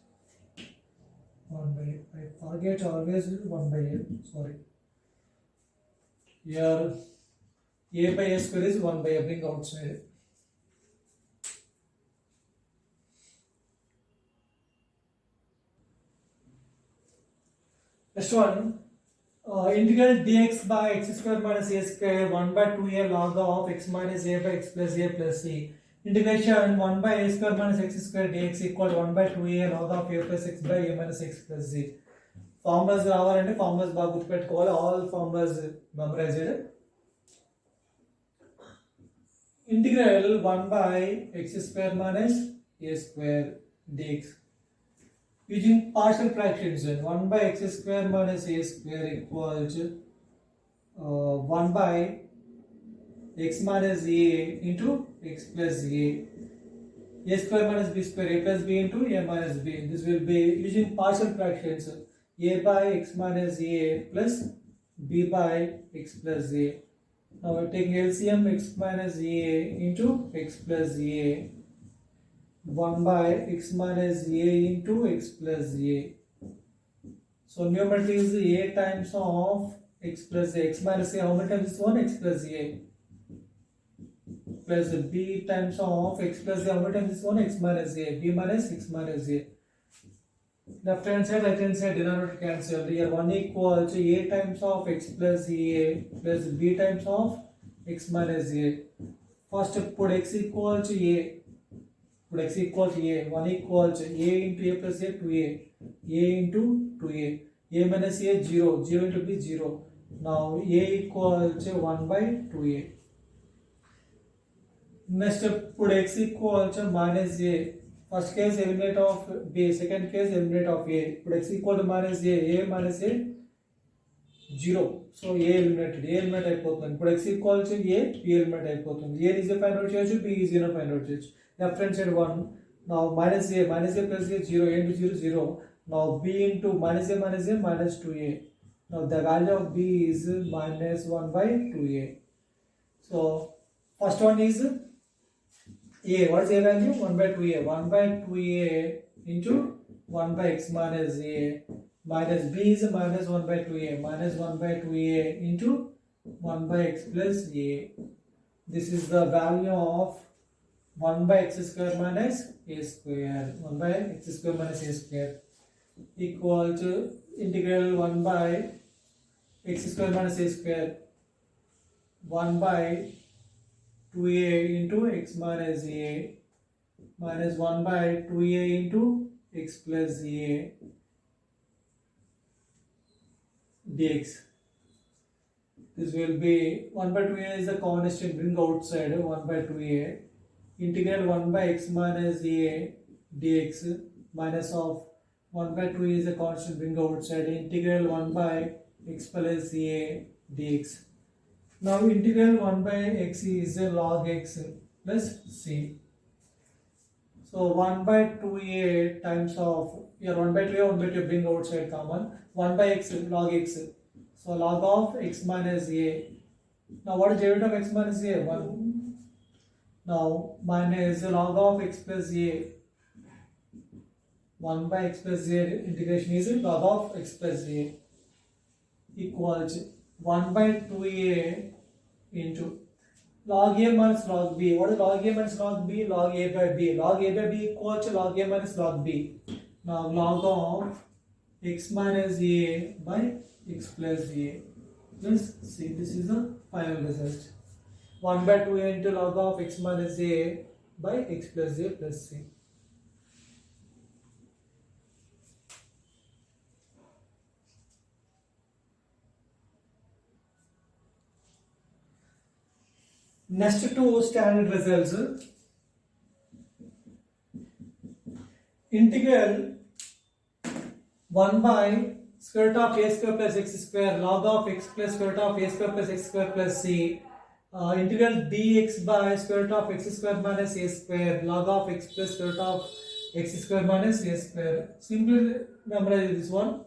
1 by a. I forget always 1 by a, sorry. Here, a by a square is 1 by a, bring outside. Next one. Integral dx by x square minus a square 1 by 2a log of x minus a by x plus a plus c. Integration 1 by a square minus x square dx equal to 1 by 2a log of a plus x by a minus x plus z. Formulas రావాలంటే formulas బాగా గుర్తుపెట్టుకోవాలి. All formulas memorized. Integral 1 by x square minus a square dx. Using partial fractions, 1 by x square minus a square equals 1 by x minus a into x plus a square minus b square, a plus b into a minus b. This will be using partial fractions, a by x minus a plus b by x plus a. Now we are taking LCM, x minus a into x plus a. 1 by x minus a into x plus a. So numerator is a times of x plus a. X minus a, how many times is 1? X plus a. Plus b times of x plus a, how many times is 1? X minus a. B minus x minus a. Left hand side, right hand side, denominator cancel. Here 1 equal to a times of x plus a plus b times of x minus a. First put x equal to a. Put x equal to a. 1 equal to a into a plus a 2a. A into 2a. A minus a 0. 0 into b 0. Now a equal to 1 by 2a. Next put x equal to minus a. First case eliminate of b. Second case eliminate of a. Put x equal to minus a. A minus a 0. So a eliminated. A eliminate అయిపోతుంది. Put x equal to a. b eliminate అయిపోతుంది. A is a find out చేయొచ్చు. b is a find out చేయొచ్చు. Left hand side 1. Now minus a plus a 0. A into 0 0. Now b into minus a minus 2a. Now the value of b is minus 1 by 2a. So first one is a. What is a value? 1 by 2a. 1 by 2a into 1 by x minus a. Minus b is minus 1 by 2a. Minus 1 by 2a into 1 by x plus a. This is the value of 1 by x square minus a square. 1 by x square minus a square equal to integral 1 by x square minus a square 1 by 2a into x minus a minus 1 by 2a into x plus a dx. This will be 1 by 2a is the constant, bring outside 1 by 2a. Integral 1 by x minus a dx minus of 1 by 2 is a constant, bring outside. Integral 1 by x plus a dx. Now integral 1 by x is a log x plus c. So 1 by 2a times of, here 1 by 2a, 1 by 2 bring outside common. 1 by x log x. So log of x minus a. Now what is derivative of x minus a? 1. Now minus log of x plus a. 1 by x plus a integration is log of x plus a equals 1 by 2a into log a minus log b. What is log a minus log b? Log a by b. Log a by b equals to log a minus log b. Now log of x minus a by x plus a. Let's see, this is the final result. 1 by 2 into log of x minus a by x plus a plus c. Next two standard results. Integral 1 by square root of a square plus x square log of x plus square root of a square plus x square plus c. Integral dx by square root of x square minus a square log of x plus square root of x square minus a square. Simply memorize this one.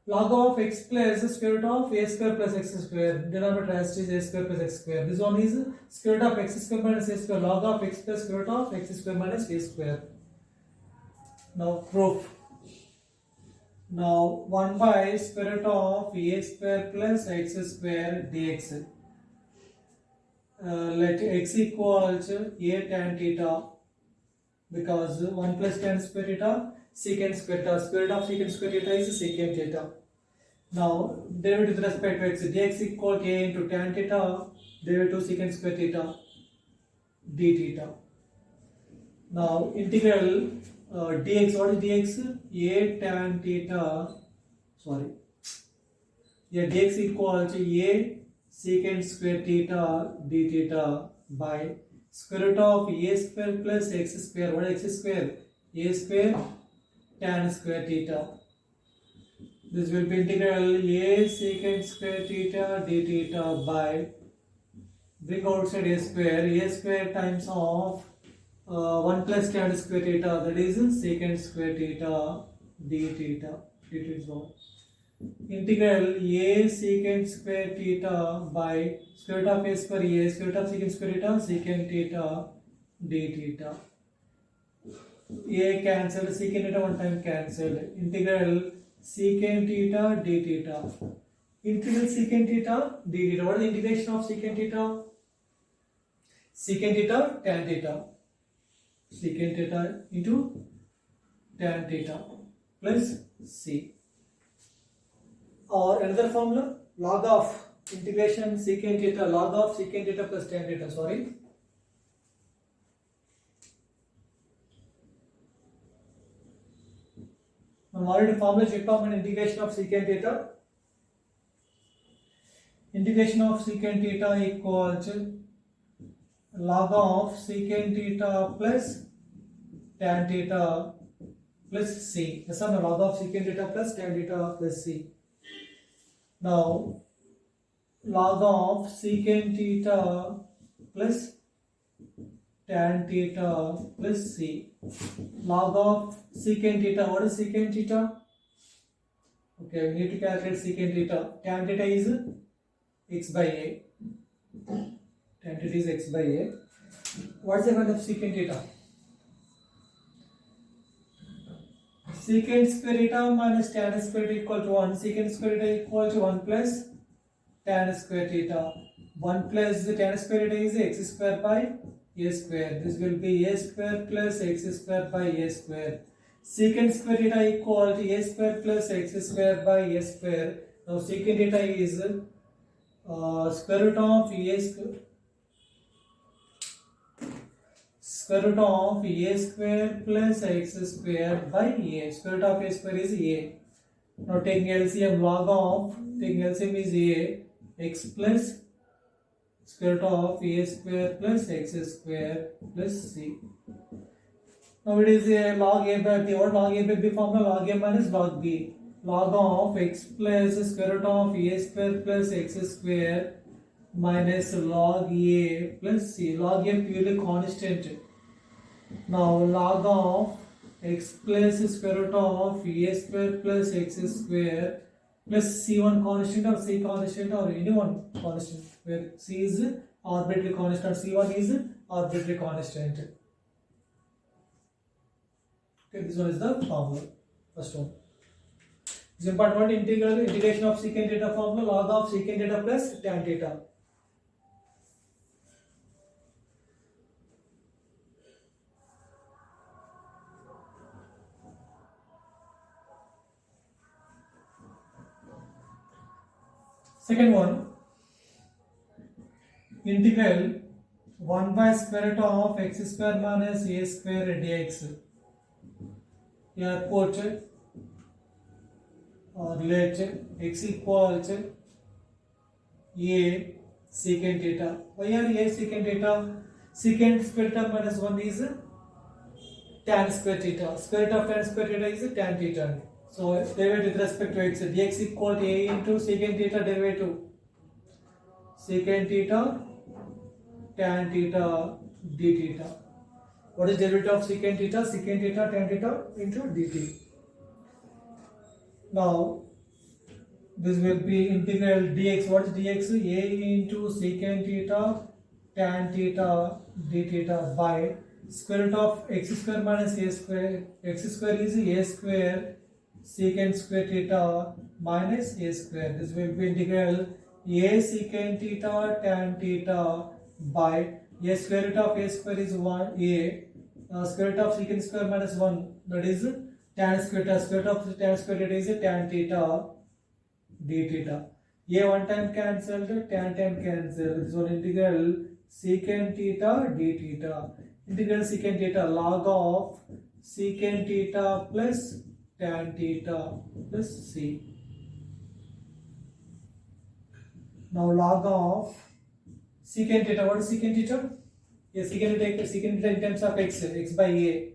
Log of x plus square root of a square plus x square. Denominator as is a square plus x square. This one is square root of x square minus a square log of x plus square root of x square minus a square. Now proof. Now 1 by square root of a square plus x square dx. Let x equals a tan theta, because 1 plus tan square theta secant square theta. Square root of secant square theta is secant theta. Now derivative with respect to x, dx equal to a into tan theta, derivative secant square theta d theta. Now integral dx, what is dx? A tan theta, sorry, yeah, dx equal to a secant square theta d theta by square root of a square plus x square. What is x square? A square tan square theta. This will be integral a secant square theta d theta by, bring outside a square times of 1 plus tan square theta, that is secant square theta d theta. It is all. Integral a secant square theta by square root of a square a, square root of secant square theta secant theta d theta. A cancelled, secant theta one time cancelled. Integral secant theta d theta. Integral secant theta d theta. What is the integration of secant theta? Secant theta tan theta. Secant theta into tan theta plus c. Or another formula, log of integration secant theta, log of secant theta plus tan theta, sorry. మనం already formula చెప్పాం మన integration of secant theta. Integration of secant theta equals log of secant theta plus tan theta plus c. Yes or no? Log of secant theta plus tan theta plus c. Now log of secant theta plus tan theta plus c. Log of secant theta. What is secant theta? Okay, we need to calculate secant theta. Tan theta is x by a. Tan theta is x by a. What is the value of secant theta? Secant square theta minus tan square theta equal to 1. Secant square theta equal to 1 plus tan square theta. 1 plus the tan square theta is x square by a square. This will be a square plus x square by a square. Secant square theta equal to a square plus x square by a square. Now secant theta is square root of a square root of a square plus x square by a. Square root of a square is a. Now taking LCM, log of, taking LCM is a, x plus square root of a square plus x square plus c. Now it is a log a by b. What log a by b formula? Log a minus log b. Log of x plus square root of a square plus x square minus log a plus c. Log a purely constant. Now log of x plus square root of a square plus x square plus c1 constant or c constant or any one constant where c is arbitrary constant, c1 is arbitrary constant. Okay, this one is the formula. First one. This important one, integration of secant theta formula, log of secant theta plus tan theta. Second one, integral 1 by square root of x square minus a square dx. Here put or relate x equals a secant theta. Why are a secant theta? Secant square theta minus 1 is tan square theta. Square root of tan square theta is tan theta. So derivative with respect to x, dx equal to a into secant theta derivative. Secant theta tan theta d theta. What is derivative of secant theta? Secant theta tan theta into dt. Now this will be integral dx. What is dx? A into secant theta tan theta d theta by square root of x square minus a square. X square is a square secant square theta minus a square. This will be integral a secant theta tan theta by a square root of a square is 1 a square root of secant square minus 1, that is tan square theta. Square root of tan square theta is tan theta d theta. A one time cancelled, tan cancelled. This one integral secant theta d theta. Integral secant theta log of secant theta plus tan theta plus c. Now log of secant theta. What is secant theta? Yes, secant theta in terms of x by a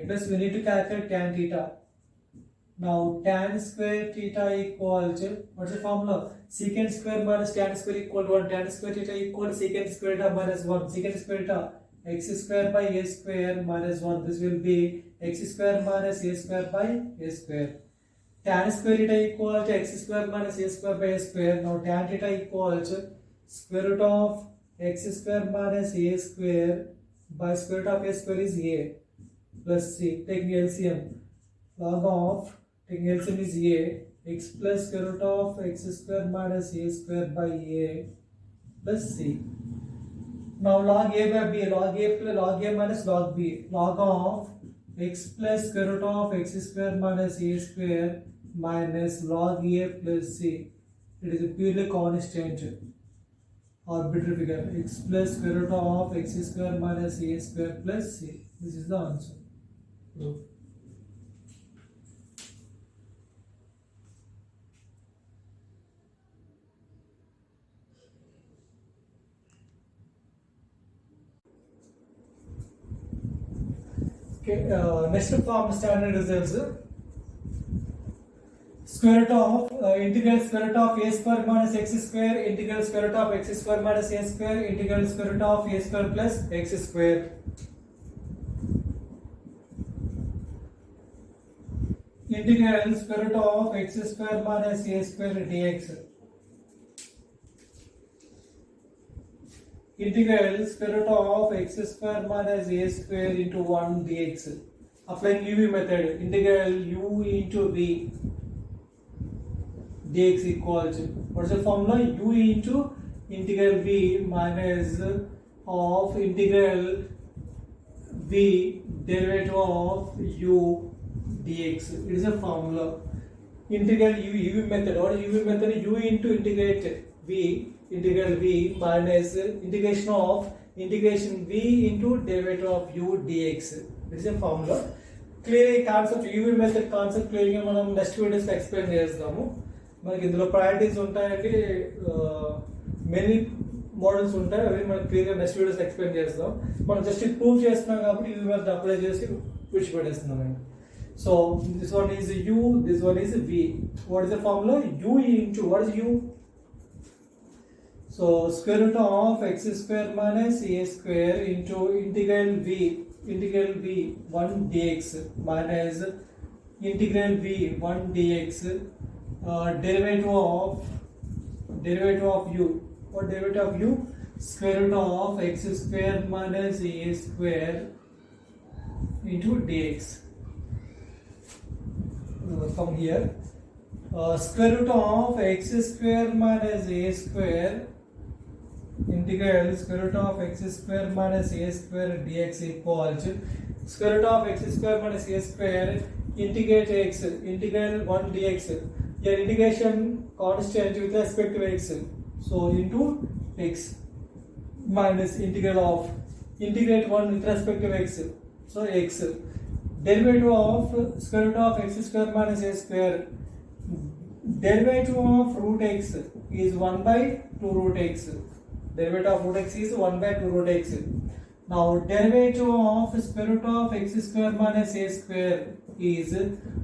plus we need to calculate tan theta. Now tan square theta equals, what's the formula? Secant square minus tan square equal to 1. Tan square theta equal to secant square theta minus 1. Secant square theta x square by a square minus 1. This will be x square minus a square by a square. Tan square theta equal to x square minus a square by a square. Now tan theta equals square root of x square minus a square by square root of a square is a plus c. Taking LCM, log of taking LCM is a x plus square root of x square minus a square by a plus c. Now log a by b, log a plus log a minus log b, log of x plus square root of x square minus a square minus log a plus c. It is a purely constant arbitrary figure. X plus square root of x square minus a square plus c. This is the answer. Okay, next form standard results. Square root of integral square root of a square minus x square, integral square root of x square minus a square, integral square root of a square plus x square. Integral square root of x square minus a square dx. Integral square root of x square minus a square into 1 dx. Applying UV method, integral u into v dx equals, what is the formula? U into integral v minus of integral v derivative of u dx. It is a formula. Integral UV method. What is UV method? U into integrate v, integral v minus integration v into derivative of u dx. It is a formula. Clear concept UV method concept clear మనం next videos లో explain చేస్తాము. మనకి ఇందులో priorities ఉంటాయండి, many models ఉంటాయి, అవి మనం క్లియర్గా నెక్స్ట్ వీడియోస్ ఎక్స్ప్లెయిన్ చేస్తాం. మనం జస్ట్ ప్రూవ్ చేస్తున్నాం కాబట్టి యూ మీద అప్లై చేసి విడిచిపెట్టేస్తున్నాం అండి. So this one is u, this one is v. What is the formula? u into what is u? So square root of x square minus a square into integral v 1 dx minus integral v 1 dx derivative of u. What derivative of u? Square root of x square minus a square into dx. From here, square root of x square minus a square integral square root of x square minus a square dx equals square root of x square minus a square integrate x integral 1 dx. Your integration constant with respect to x, so into x minus integral of integrate 1 with respect to x, so x derivative of square root of x square minus a square. Derivative of root x is 1 by 2 root x. Derivative of root x is 1 by 2 root x. Now derivative of square root of x square minus a square is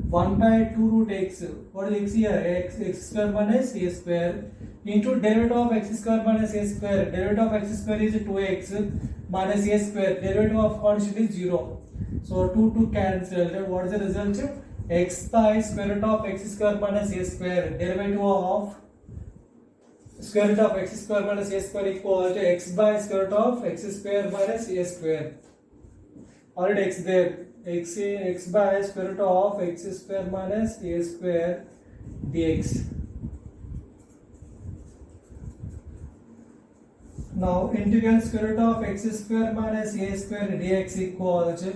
1 by 2 root x. What is x here? X square minus a square into derivative of x square minus a square. Derivative of x square is 2x minus a square. Derivative of constant is 0. So 2 cancel. What is the result? X by square root of x square minus a square. Derivative of square root of x square minus a square equal to x by square root of x square minus a square. Already x there. X by square root of x square minus a square dx. Now integral square root of x square minus a square dx equals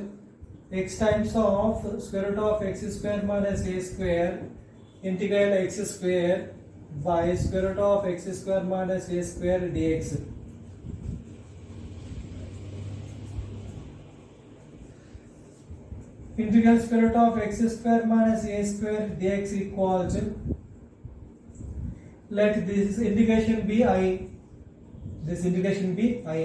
x times of square root of x square minus a square integral x square by square root of x square minus a square dx. Integral square root of x square minus a square dx equals, let this integration be I. This integration be I.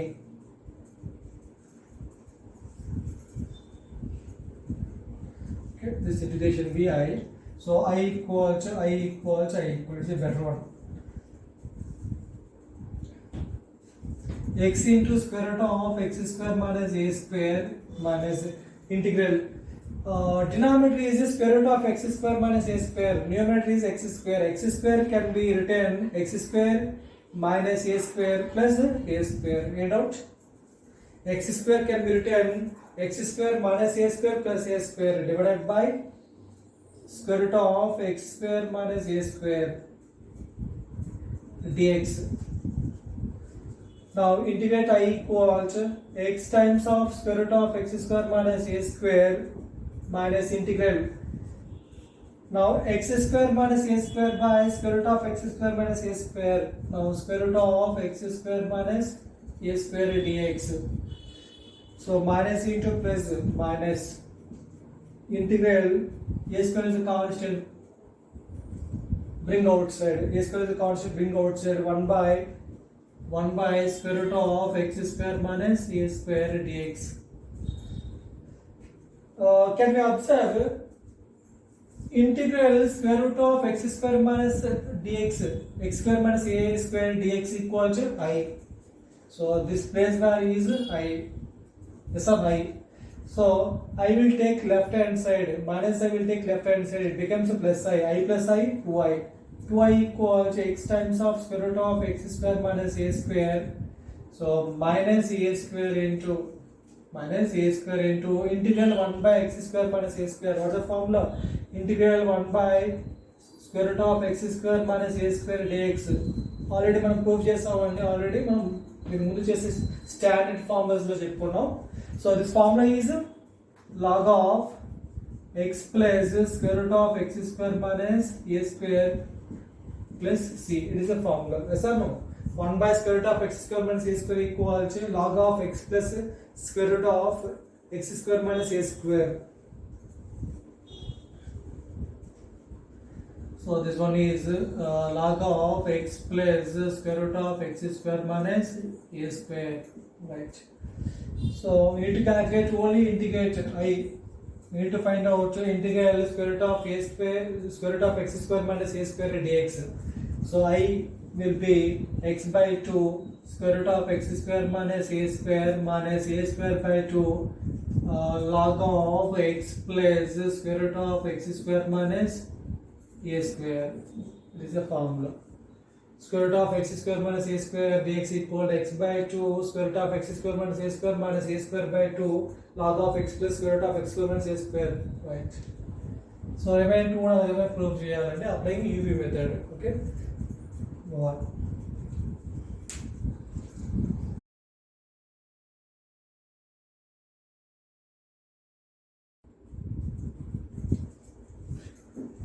Okay, this integration be I. So I equals it's a better one. X into square root of x square minus a square minus integral. Denominator is square root of x square minus a square. Numerator is x square. X square can be written x square minus a square plus a square. Any doubt? X square can be written x square minus a square plus a square divided by square root of x square minus a square dx. Now integrate I equals x times of square root of x square minus a square minus integral. Now x square minus a square by square root of x square minus a square. Now square root of x square minus a square dx. So minus into plus minus integral a square is a constant, bring outside. A square is a constant, bring outside 1 by square root of x square minus a square dx. Can we observe integral square root of x square minus dx, x square minus a square dx equal to I. So this place value is I. Yes or I? So I will take left hand side, minus I will take left hand side, it becomes a plus I plus I, 2i. 2i equals x times of square root of x square minus a square. So minus a square into integral 1 by x square minus a square. What is the formula? Integral 1 by square root of x square minus a square dx. Already మనం prove చేసామండి. Already మనం దీని ముందు చేసే standard formulas లో చెప్పుకున్నాం. So this formula is log of x plus square root of x square minus a square plus c. It is a formula. Yes or no? 1 by square root of x square minus a square equal to log of x plus square root of x square minus a square. So this one is log of x plus square root of x square minus a square, right? So we need to calculate only integrate I. We need to find out integral square root of a square root of x square minus a square dx. So I will be x by 2 square root of x square minus a square by 2 log of x plus square root of x square minus a square. This is the formula. Square root of x square minus a square dx equal to x by 2 square root of x square minus a square by 2 log of x plus square root of x square minus a square, right? So remaining one proof cheyalante applying UV method. Okay, move on.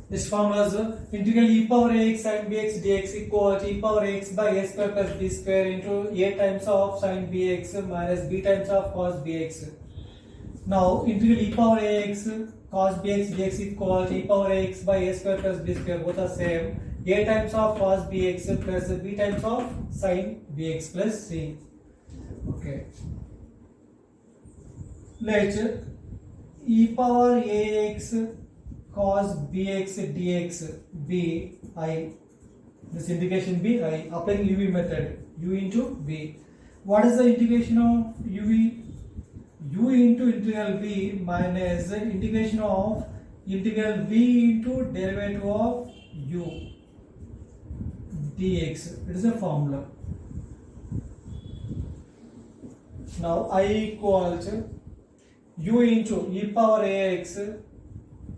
This formula is integral e power ax sin bx dx equal to e power ax by a square plus b square into a times of sin bx minus b times of cos bx. Now integral e power ax cos bx dx equal to e power ax by a square plus b square, both are same. A times of cos bx plus b times of sin bx plus c. Okay. Let e power ax cos bx dx be I. This integration be I. Applying UV method. U into v. What is the integration of UV? U into integral v minus the integration of integral v into derivative of u dx. It is a formula. Now I equals u into e power ax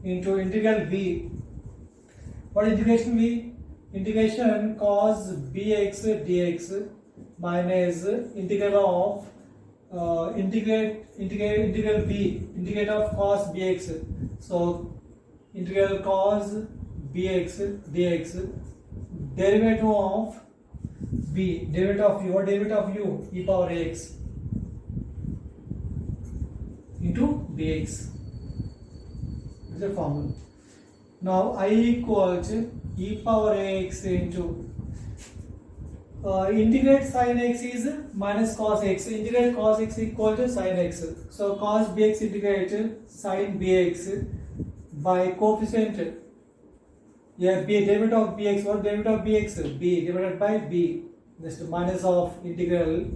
into integral v. What integration v? Integration cos bx dx minus integral of integral v, integrate of cos bx. So integral cos bx dx, derivative of v, derivative of u, or derivative of u, e power ax into dx. Is a formula. Now I equals e power ax into integrate sin x is minus cos x. Integrate cos x equal to sin x. So cos bx integrate sin bx by coefficient. Yeah, b derivative of bx. What derivative of bx? B divided by b. Just minus of integral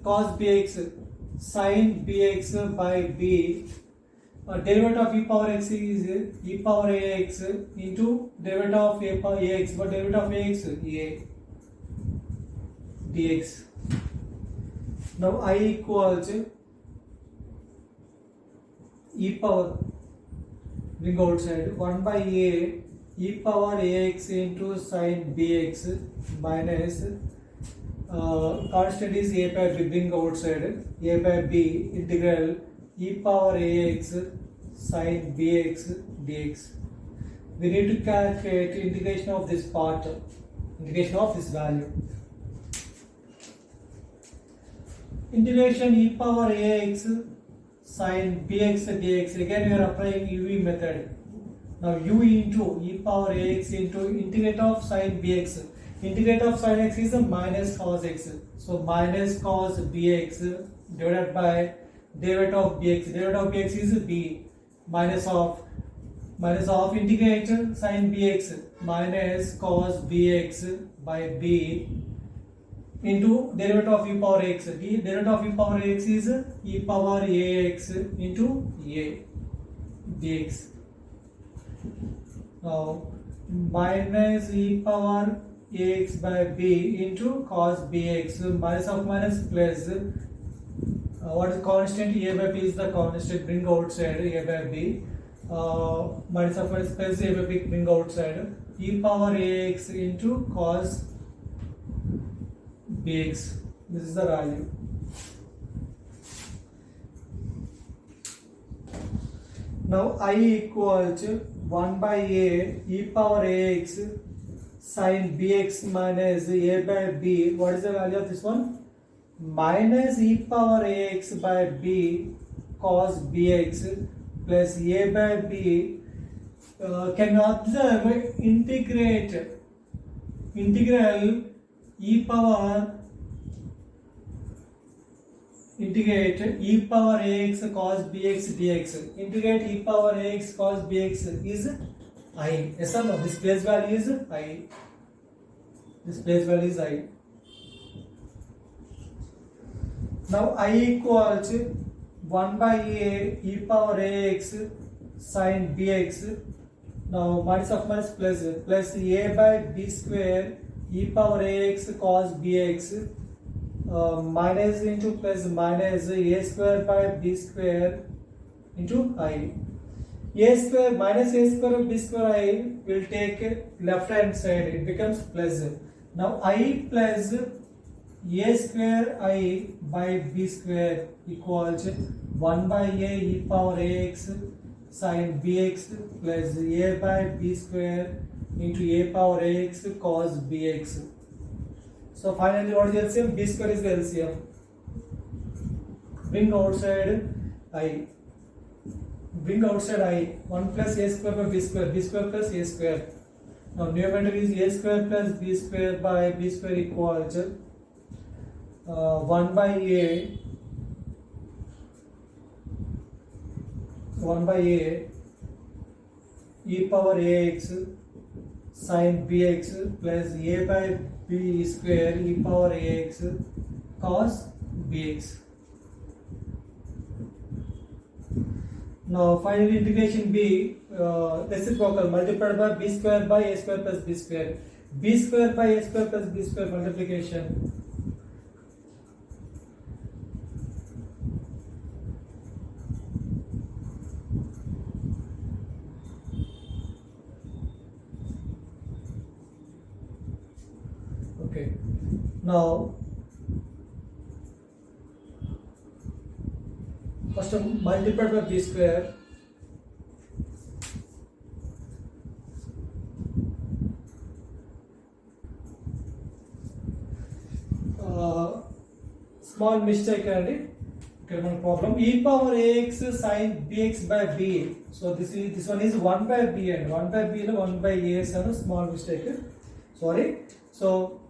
cos bx sin bx by b. Derivative of e power x is e power ax into derivative of a power ax. What derivative of ax? A dx. Now I equals e power, bring outside 1 by a e power ax into sin bx minus constant is a by b, bring outside a by b integral e power ax sin bx dx. We need to calculate integration of this part, integration of this value. Integration e power ax sin bx dx. Again we are applying UV method. Now u into e power ax into integrate of sin bx. Integrate of sin x is a minus cos x. So minus cos bx divided by derivative of bx. Derivative of bx is b. Minus of integrate sin bx minus cos bx by b into derivative of e power x. Derivative of e power x is e power ax into a dx. Now minus e power ax by b into cos bx, minus of minus plus what is constant? A by b is the constant, bring outside a by b, minus of minus plus a by b, bring outside e power ax into cos bx. This is the value. Now I equals 1 by a e power ax sin bx minus a by b. What is the value of this one? Minus e power ax by b cos bx plus a by b can observe integral e power ax cos bx dx. Integrate e power ax cos bx is I. Yes or no? This place value is I. This place value is I. Now I equals 1 by a e power ax sin bx. Now minus of minus plus a by b square e power ax cos bx minus into plus minus a square by b square into I. A square minus a square b square I will take left hand side, it becomes plus. Now I plus a square I by b square equals 1 by a e power ax sin bx plus a by b square into a power ax cos bx. So finally what is the LCM? B square is the LCM. Bring outside I. 1 plus a square by b square plus a square. Now numerator is a square plus b square by b square equals 1 by a e power ax sin bx plus a by b square e power ax cos bx. Now finally integration b reciprocal multiplied by b square by a square plus b square. B square by a square plus b square multiplication. Okay. Now first multiplied by b square. Small mistake and problem. E power ax sin bx by b. So this one is 1 by b and 1 by b and 1 by a is a small mistake. Sorry. So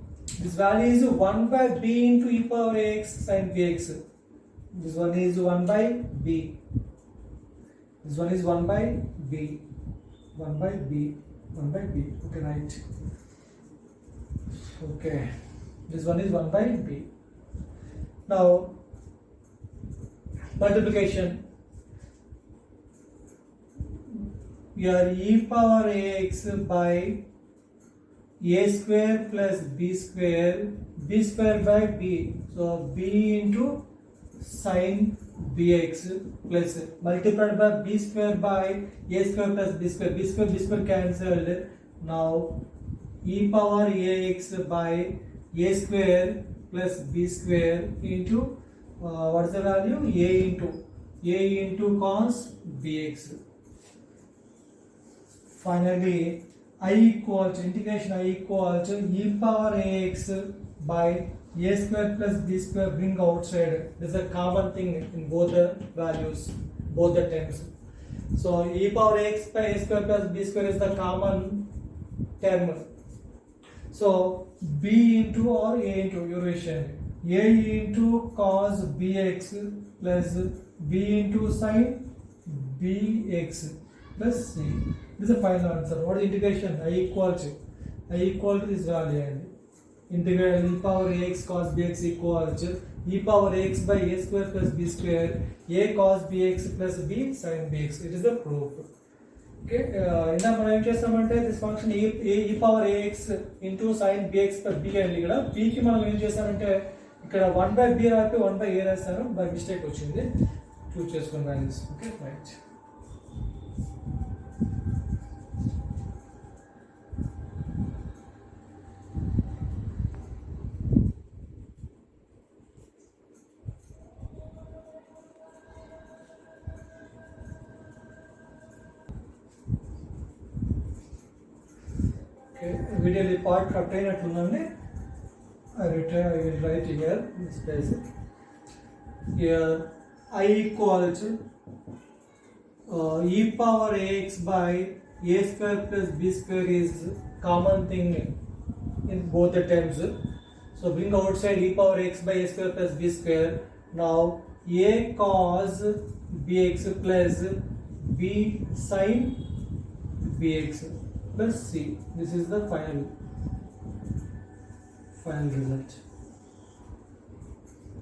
this value is 1 by b into e power ax sin bx. This one is 1 by b. This one is 1 by b. 1 by b. 1 by b. Okay, right. Okay. This one is 1 by b. Now multiplication. Your e power ax by a square plus b square by b. So b into sin bx plus multiplied by b square by a square plus b square cancelled. Now e power ax by a square plus b square into what is the value? A into cos bx. Finally I equals integration I equals e power ax by a square plus b square. Bring outside. This is a common thing in both the values, both the terms. So e power ax by a square plus b square is the common term. So b into or a into your vision. A into cos bx plus b into sin bx plus c. This is the final answer. What is integration? I equal to this value and integral e power ax cos bx equals e power ax by a square plus b square a cos bx plus b sin bx. It is the proof. Okay, ఇందా మనం ఏం చేస్తామంటే this function e power ax into sin bx per b అని ఇక్కడ b కి మనం ఏం చేసామంటే ఇక్కడ 1 by b రాపి 1 by a రాస్తాను. బై మిస్టేక్ వచ్చింది, చూస్ చేసుకున్న values. Okay, right. Video part cut అయినట్లుందండి. I will write here this basic. Here I equals e power ax by a square plus b square is common thing in both the terms. So bring outside e power x by a square plus b square. Now a cos bx plus b sin bx plus c. This is the final result.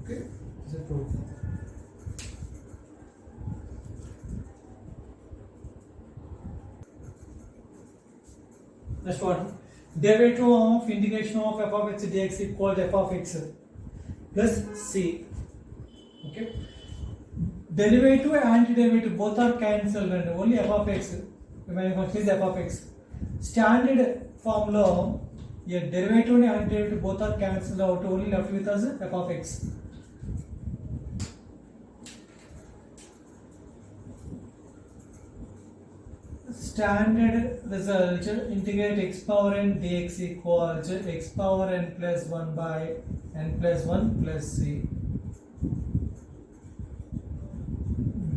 Okay, this is proof. Next one, derivative of integration of f of x dx equal to f of x plus c. Okay, derivative and antiderivative both are cancelled and only f of x remaining function is f of x. Standard formula, a derivative and antiderivative both are cancelled out, only left with us f of x. Standard result, integrate x power n dx equals x power n plus 1 by n plus 1 plus c.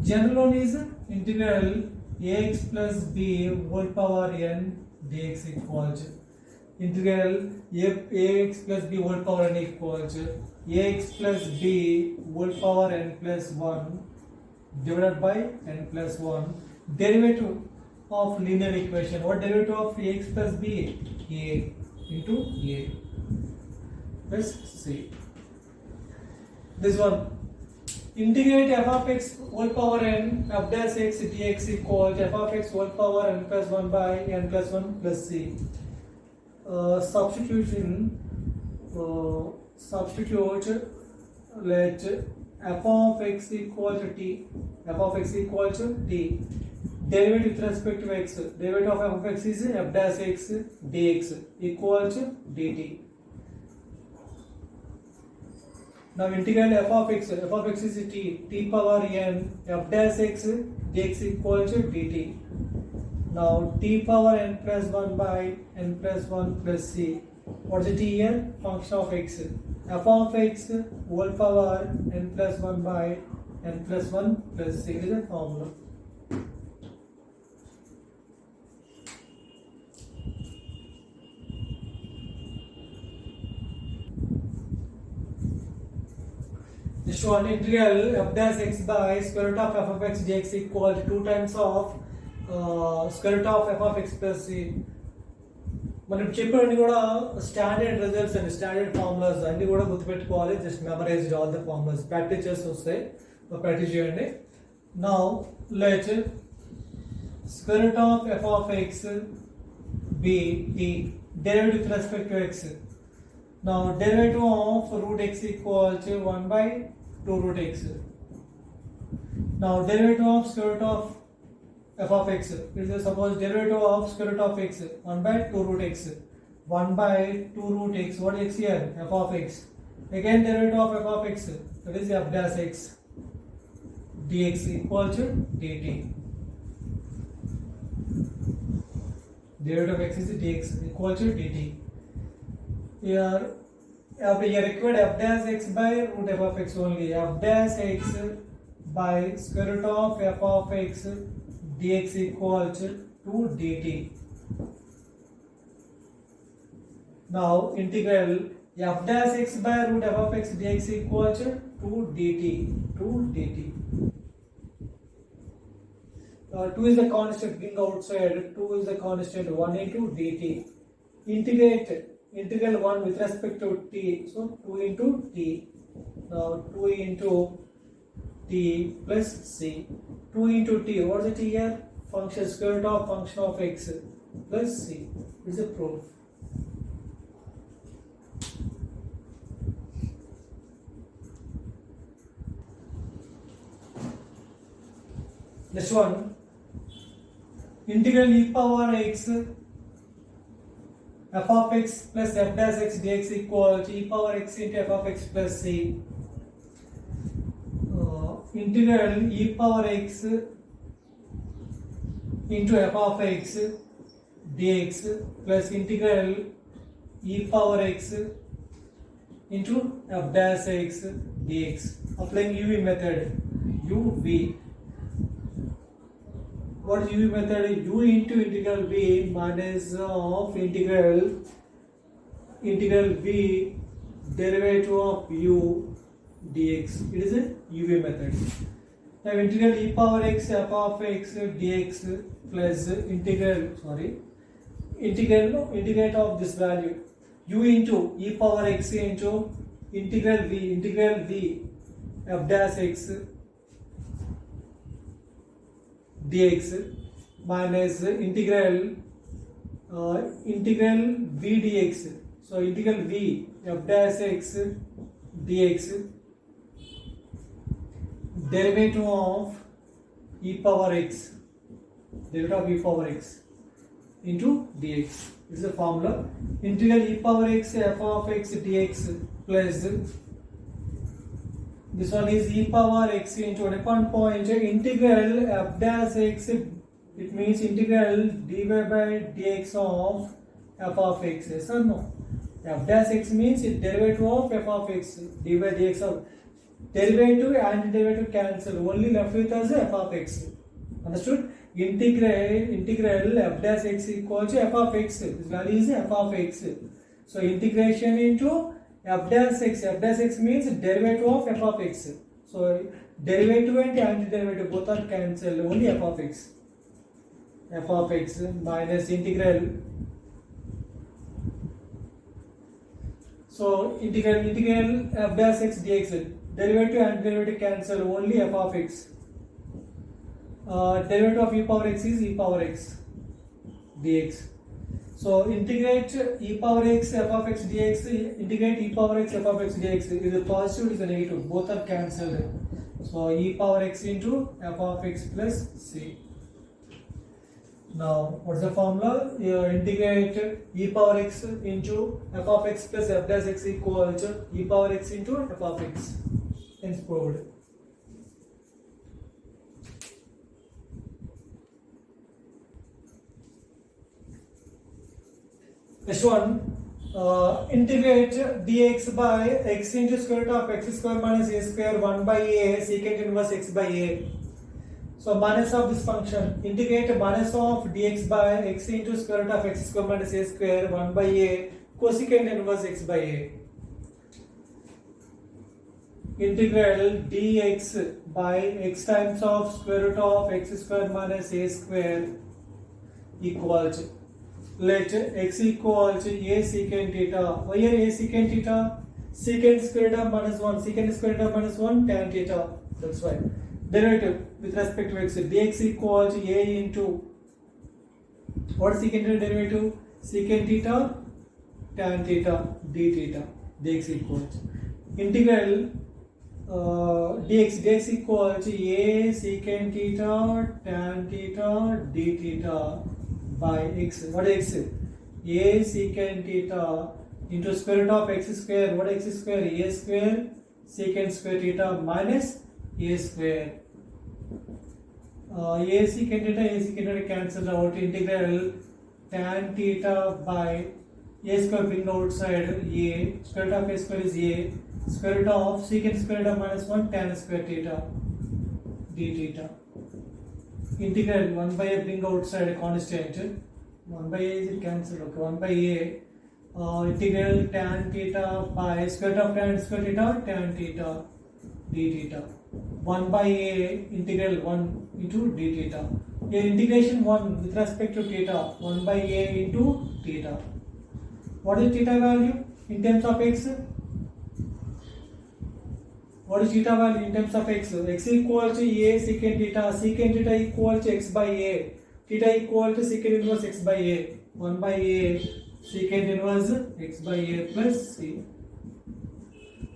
General one is integral ax plus b whole power n dx equals integral ax plus b whole power n equals ax plus b whole power n plus 1 divided by n plus 1. Derivative of linear equation. What derivative of ax plus b? A into a plus c. This one, integrate f of x whole power n f dash x dx equals f of x whole power n plus 1 by n plus 1 plus c. Substitute let f of x equal to t. F of x equal to t. Derivative with respect to x. Derivative of f of x is f dash x dx equal to dt. Now integrate f of x is t power n f dash x dx equal to dt. Now t power n plus 1 by n plus 1 plus c. What is the t here? Function of x. F of x whole power n plus 1 by n plus 1 plus c. This is the formula. This one, integral f dash x by square root of f of x dx equal to 2 times of square root of f of x plus c. మనం చెప్పినవన్నీ కూడా standard results and standard formulas అన్ని కూడా గుర్తుపెట్టుకోవాలి. Just memorized all the formulas. Practice చేస్తూ వస్తాయి, practice చేయండి. Now let square root of f of x be t derivative with respect to x. Now derivative of root x equals 1 by 2 root x. Now derivative of square root of f of x. Suppose derivative of square root of x 1 by 2 root x. 1 by 2 root x. What is x here? F of x. Again derivative of f of x. That is f dash x dx equals to dt. Derivative of x is dx equal to dt. Here required f dash x by root f of x only. F dash x by square root of f of x dx equals to dt. Now integral f dash x by root f of x dx equals to dt. 2 is the constant, bring outside. 2 is the constant, 1 into dt. Integrate integral 1 with respect to t, so 2 into t. Now 2 into t plus c. 2 into t, what is the t here? Function square root of function of x plus c. This is a proof. Next one, integral e power x f of x plus f dash x dx equal to e power x into f of x plus c. Integral e power x into f of x dx plus integral e power x into f dash x dx. Applying UV method. UV. what is UV method? U into integral V minus of integral V derivative of U dx. It is a UV method. Now integral e power x f of x dx plus integrate of this value u into e power x into integral v f dash x dx minus integral v dx. So integral v f dash x dx derivative of e power x into dx. This is the formula. Integral e power x f of x dx plus this one is e power x into one point integral f dash x. It means integral dy by dx of f of x. Yes or no? F dash x means derivative of f of x. Dy by dx of derivative and derivative cancel. Only left with us f of x. Understood? Integral f dash x equals to f of x. This value is f of x. So integration into f dash x. F dash x means derivative of f of x. So derivative and antiderivative both are cancelled. Only f of x. F of x minus integral. So integral f dash x dx. Derivative and derivative cancel. Only f of x. Derivative of e power x is e power x dx. So integrate e power x f of x dx, integrate e power x f of x dx. Is a positive, is a negative, both are cancelled. So e power x into f of x plus c. Now what's the formula? Integrate e power x into f of x plus f dash x equals to e power x into f of x. Hence proved. Next one, integrate dx by x into square root of x square minus a square 1 by a secant inverse x by a. So minus of this function, integrate minus of dx by x into square root of x square minus a square 1 by a cosecant inverse x by a. Integral dx by x times of square root of x square minus a square equals, let x equals a secant theta. Why are a secant theta? Secant square root of minus 1, secant square root of minus 1 tan theta. That's why. Derivative with respect to x, dx equals a into what is secant derivative? Secant theta tan theta d theta. Dx equals integral dx equals a secant theta tan theta d theta by x. What is x? A secant theta into square root of x square. What is x square? A square secant square theta minus a square. A secant theta cancel out. Integral tan theta by a square bring outside a. Square root of a square is a. Square root of secant square theta minus 1 tan square theta d theta. Integral 1 by a bring outside constant. 1 by a is cancelled. Okay, 1 by a integral tan theta by square root of tan square theta tan theta d theta. 1 by a integral 1 into d theta. Here integration 1 with respect to theta. 1 by a into theta. What is theta value in terms of x? What is theta value in terms of x? X equals to a secant theta. Secant theta equals to x by a. Theta equal to secant inverse x by a. 1 by a secant inverse x by a plus c.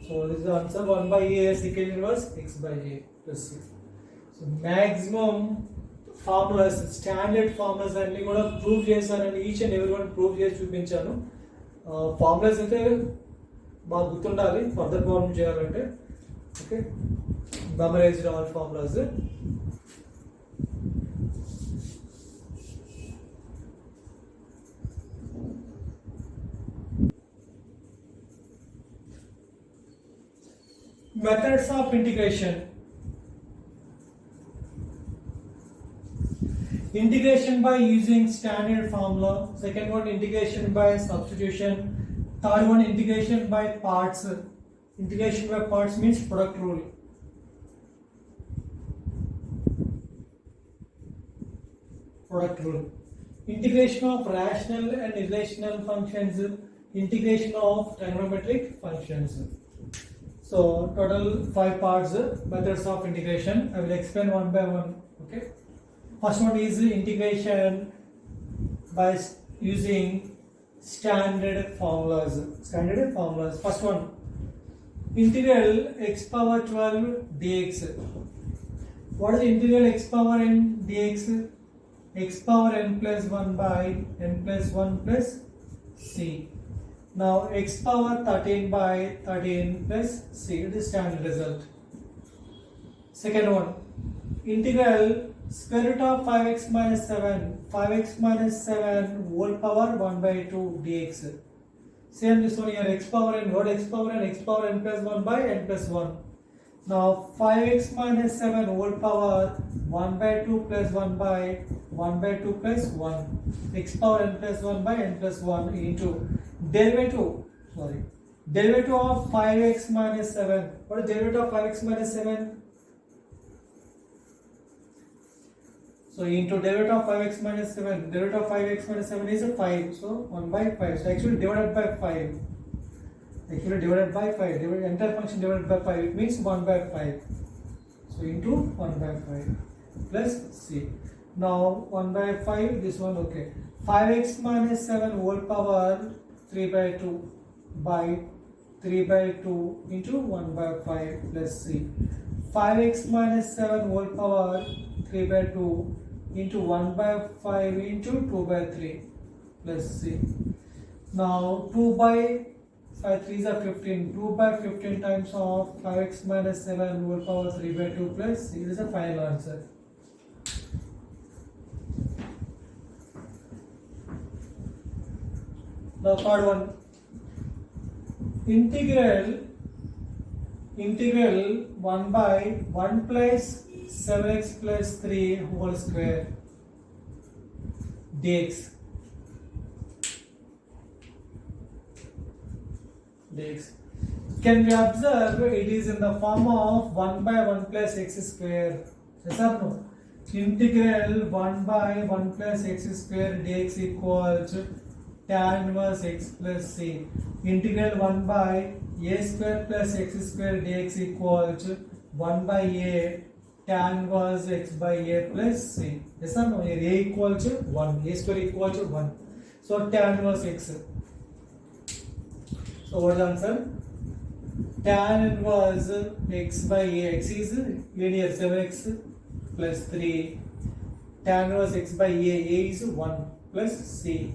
So this is the answer. 1 by a secant inverse x by a plus c. So maximum formulas, standard formulas అన్ని కూడా prove చేశానని each and every one prove చేసి చూపించాను. Formulas అయితే బాగా గుర్తుండాలి further problem చేయాలంటే. Okay, memorized all formulas. Methods of integration. Integration by using standard formula. Second one, integration by substitution. Third one, integration by parts. Integration by parts means product rule. Product rule. Integration of rational and irrational functions. Integration of trigonometric functions. So total 5 parts, methods of integration. I will explain one by one. Okay. First one is integration by using standard formulas. Standard formulas. First one, integral x power 12 dx. What is integral x power n dx? X power n plus 1 by n plus 1 plus c. Now x power 13 by 13 plus c. It is standard result. Second one, integral square root of 5x minus 7, 5x minus 7 whole power 1 by 2 dx. Same this one here, x power n, what x power n plus 1 by n plus 1. Now 5x minus 7 whole power 1 by 2 plus 1 by 1 by 2 plus 1. X power n plus 1 by n plus 1 into derivative of 5x minus 7. What is derivative of 5x minus 7? So into derivative of 5x minus 7, derivative of 5x minus 7 is a 5. So 1 by 5. So actually divided by 5. Actually divided by 5. Entire function divided by 5. It means 1 by 5. So into 1 by 5 plus c. Now 1 by 5, this one okay. 5x minus 7 whole power 3 by 2 by 3 by 2 into 1 by 5 plus c. 5x minus 7 whole power 3 by 2 into 1 by 5 into 2 by 3 plus c. Now 2 by 5 3s are 15. 2 by 15 times of 5x minus 7 whole power 3 by 2 plus c. This is the final answer. Now third one, integral 1 by 1 plus 7x plus 3 whole square dx. Can we observe it is in the form of 1 by 1 plus x square? Yes or no? Integral 1 by 1 plus x square dx equals tan inverse x plus c. Integral 1 by a square plus x square dx equals 1 by a tan inverse x by a plus c. Yes or no? Here a equals to 1, a square equals to 1. So tan inverse x. So what is the answer? Tan inverse x by a. X is linear 7x plus 3. Tan inverse x by a is 1 plus c.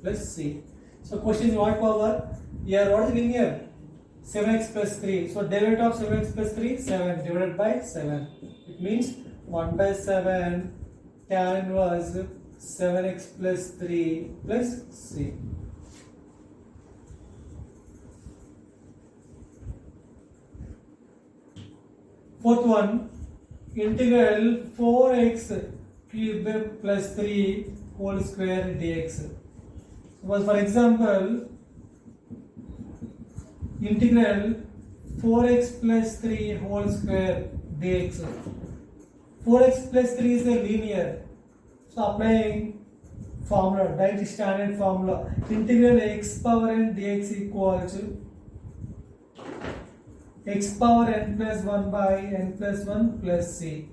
Plus c. So question is what power? Here what is linear? 7x plus 3. So derivative of 7x plus 3, 7 divided by 7. It means 1 by 7 tan inverse 7x plus 3 plus c. Fourth one, integral 4x cube plus 3 whole square dx. So for example, integral 4x plus 3 whole square dx. 4x plus 3 is a linear. So applying formula, direct standard formula, integral x power n dx equals x power n plus 1 by n plus 1 plus c.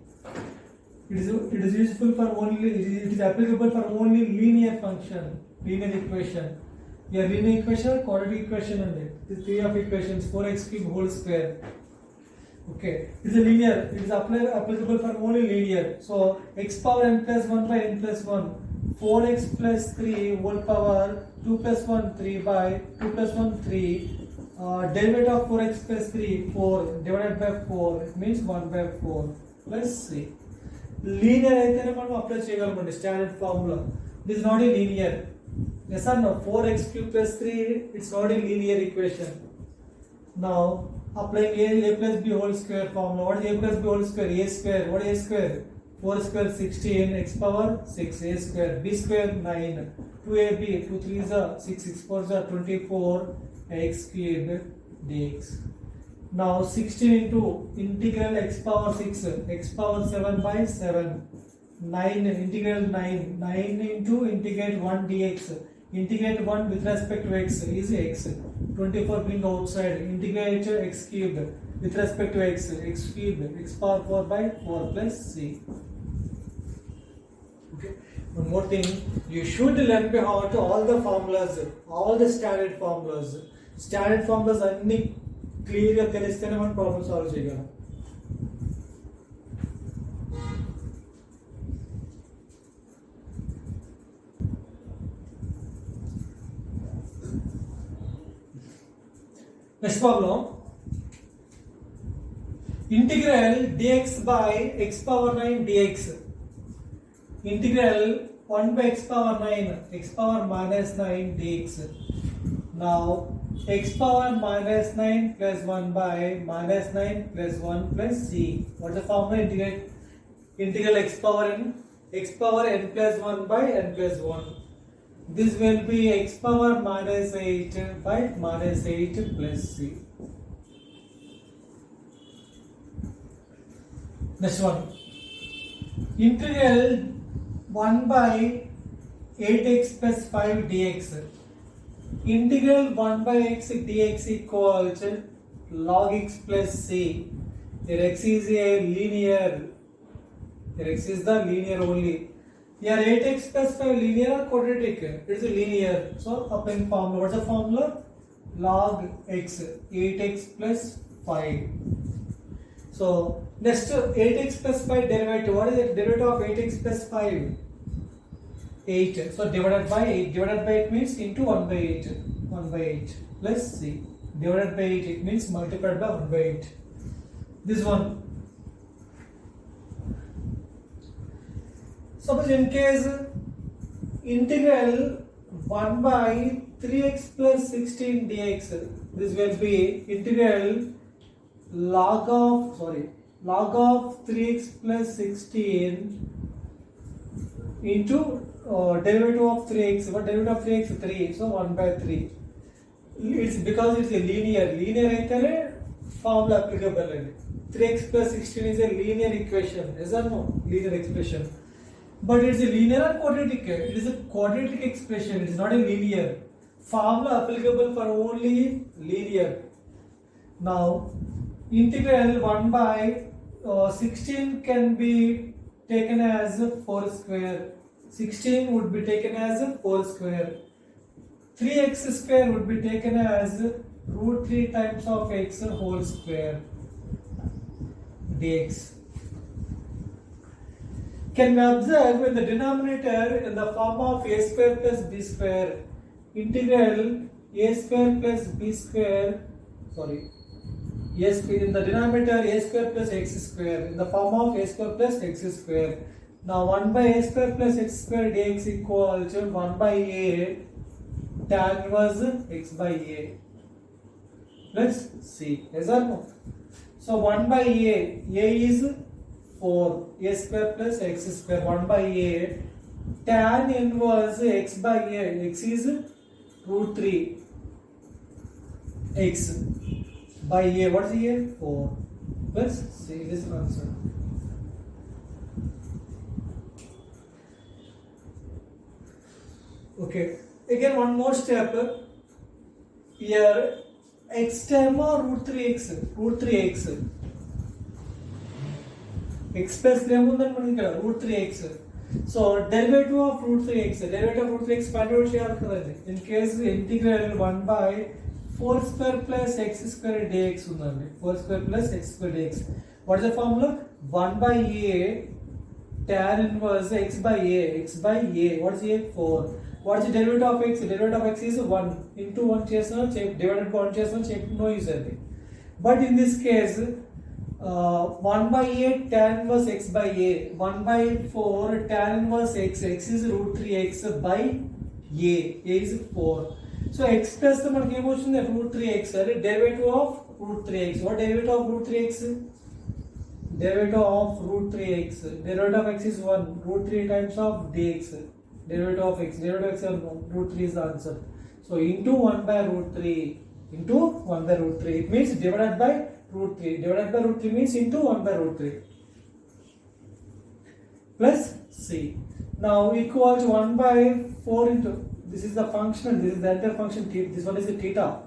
It is useful for only, it is applicable for only linear function, linear equation. Here linear equation, quadratic equation and the three of equations 4x cube whole square. Okay, it is a linear. It is applicable for only linear. So x power n plus 1 by n plus 1, 4x plus 3 whole power 2 plus 1 3 by 2 plus 1 3. Derivative of 4x plus 3 4 divided by 4. It means 1 by 4 plus c. Linear aitene manam apply cheyagalmandi standard formula. This is not a linear. Yes or no? 4x cube plus 3, it's not a linear equation. Now applying a plus b whole square formula. What is a plus b whole square? A square. What is a square? 4 square 16, x power 6, a square, b square 9, 2ab, 2 3 is 6, 6 4 is 24, x cube dx. Now 16 into integral x power 6, x power 7 by 7, 9 integral 9, 9 into integrate 1 dx. Integrate 1 with respect to x is x. 24 being outside, integrate x cube with respect to x, x cube, x power 4 by 4 plus c. Okay. One more thing, you should learn by heart all the formulas, all the standard formulas. Standard formulas అన్ని clear గా తెలిస్తేనే మనం problem solve చేయగలం. Next problem, integral dx by x power 9 dx. Integral 1 by x power 9, x power minus 9 dx. Now x power minus 9 plus 1 by minus 9 plus 1 plus c. What is the formula? Integral x power n plus 1 by n plus 1. This will be x power minus 8 by minus 8 plus c. Next one, integral 1 by 8x plus 5 dx. Integral 1 by x dx equals log x plus c. Here x is a linear. Here x is the linear only. Here 8x plus 5 linear or quadratic? It is a linear. So applying formula. What's the formula? Log x. 8x plus 5. So next 8x plus 5 derivative. What is the derivative of 8x plus 5? 8. So divided by 8. Divided by 8 means into 1 by 8. 1 by 8 plus c. Divided by 8 it means multiplied by 1 by 8. This one. Suppose in case integral 1 by 3x plus 16 dx. This will be integral log of 3x plus 16 into derivative of 3x. What derivative of 3x? 3. So 1 by 3. It's because it's a linear. Linear aitane formula applicable. 3x plus 16 is a linear equation. Is or no? Linear expression. But it's a linear or quadratic? It is a quadratic expression. It is not a linear. Formula applicable for only linear. Now integral 1 by 16 can be taken as 4 square. 16 would be taken as 4 square. 3x square would be taken as root 3 times of x whole square dx. Can we observe in the denominator in the form of a square plus b square, integral a square plus b square, yes, in the denominator a square plus x square in the form of a square plus x square. Now 1 by a square plus x square dx equals 1 by a tan inverse x by a plus c. Yes or no? So 1 by a is 4, a square plus x square. 1 by a tan inverse x by a, x is root 3 x by a. What is a? 4 plus c. This is answer. Okay, again one more step. Here x term or root 3x, x plus root 3x. So derivative of root 3x, find out here. In case integral 1 by 4 square plus x square dx 4 square plus x square dx. What is the formula? 1 by a tan inverse x by a. What is a? 4. What is the derivative of x? Derivative of x is 1 into 1 chesana divided by 1 chesana no use. But in this case 1 by a tan inverse x by a, 1 by 4 tan inverse x is root 3x by a is 4. So x plus the root 3x, derivative of root 3x. What derivative of root 3x? derivative of root 3x. Derivative of x is 1. Root 3 times of dx. Derivative of x. Derivative of x is 1. Root 3 is the answer. So into 1 by root 3. Into 1 by root 3. It means divided by root 3. Divided by root 3 means into 1 by root 3. Plus c. Now equal to 1 by 4 into, this is the function, this is the entire function, this one is the theta.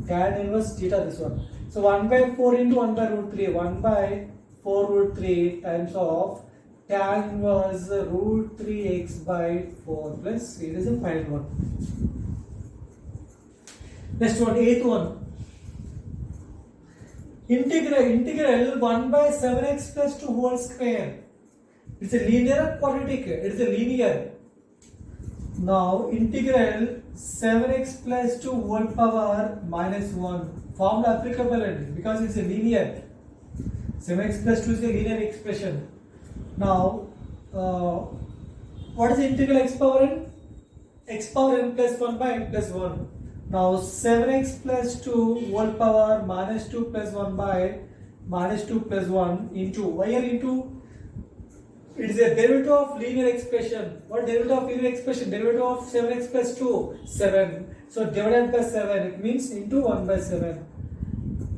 Tan inverse theta, this one. So 1 by 4 into 1 by root 3. 1 by 4 root 3 times of tan inverse root 3x by 4 plus c. This is the final one. Next one, eighth one. Integral 1 by 7x plus 2 whole square. It's a linear or quadratic? It's a linear. Now integral 7x plus 2 whole power minus 1. Formula applicable because it's a linear. 7x plus 2 is a linear expression. Now what is the integral x power n? X power n plus 1 by n plus 1. Now 7x plus 2 whole power minus 2 plus 1 by minus 2 plus 1 into, why are into? It is a derivative of linear expression. What derivative of linear expression? Derivative of 7x plus 2, 7. So divided by 7, it means into 1 by 7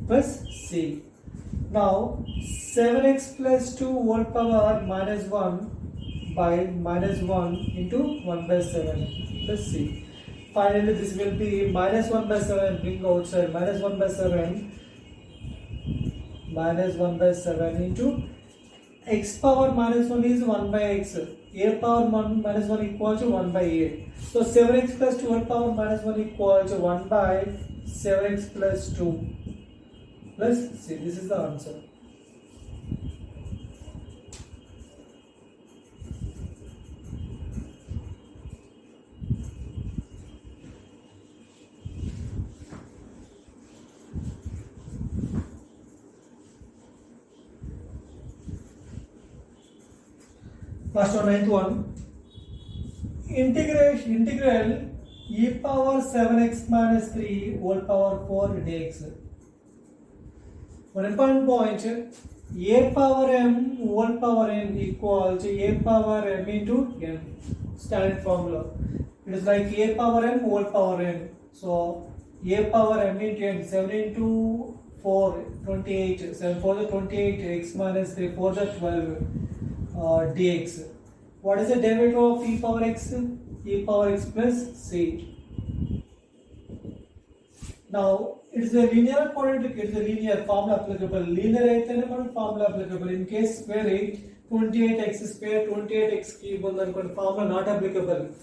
plus c. Now 7x plus 2 whole power minus 1 by minus 1 into 1 by 7 plus c. Finally this will be minus 1 by 7, bring outside, minus 1 by 7 into x power minus 1 is 1 by x. A power minus 1 equal to 1 by a. So 7x plus 2 whole power minus 1 equal to 1 by 7x plus 2 plus c. This is the answer. Last one, ninth one. Integral e power 7x minus 3 whole power 4 dx. One important point, a power m whole power n equal to a power m into n. Standard formula. It is like a power m whole power n. So a power m into n, 7 into 4, 28, 7 for the 28, x minus 3 for the 12. Dx. What is the derivative of e power x? E power x plus c. Now it is a linear quadratic. It is a linear, formula applicable. Linear aitene manaku formula applicable. In case square it 28x square 28x cube and formula not applicable.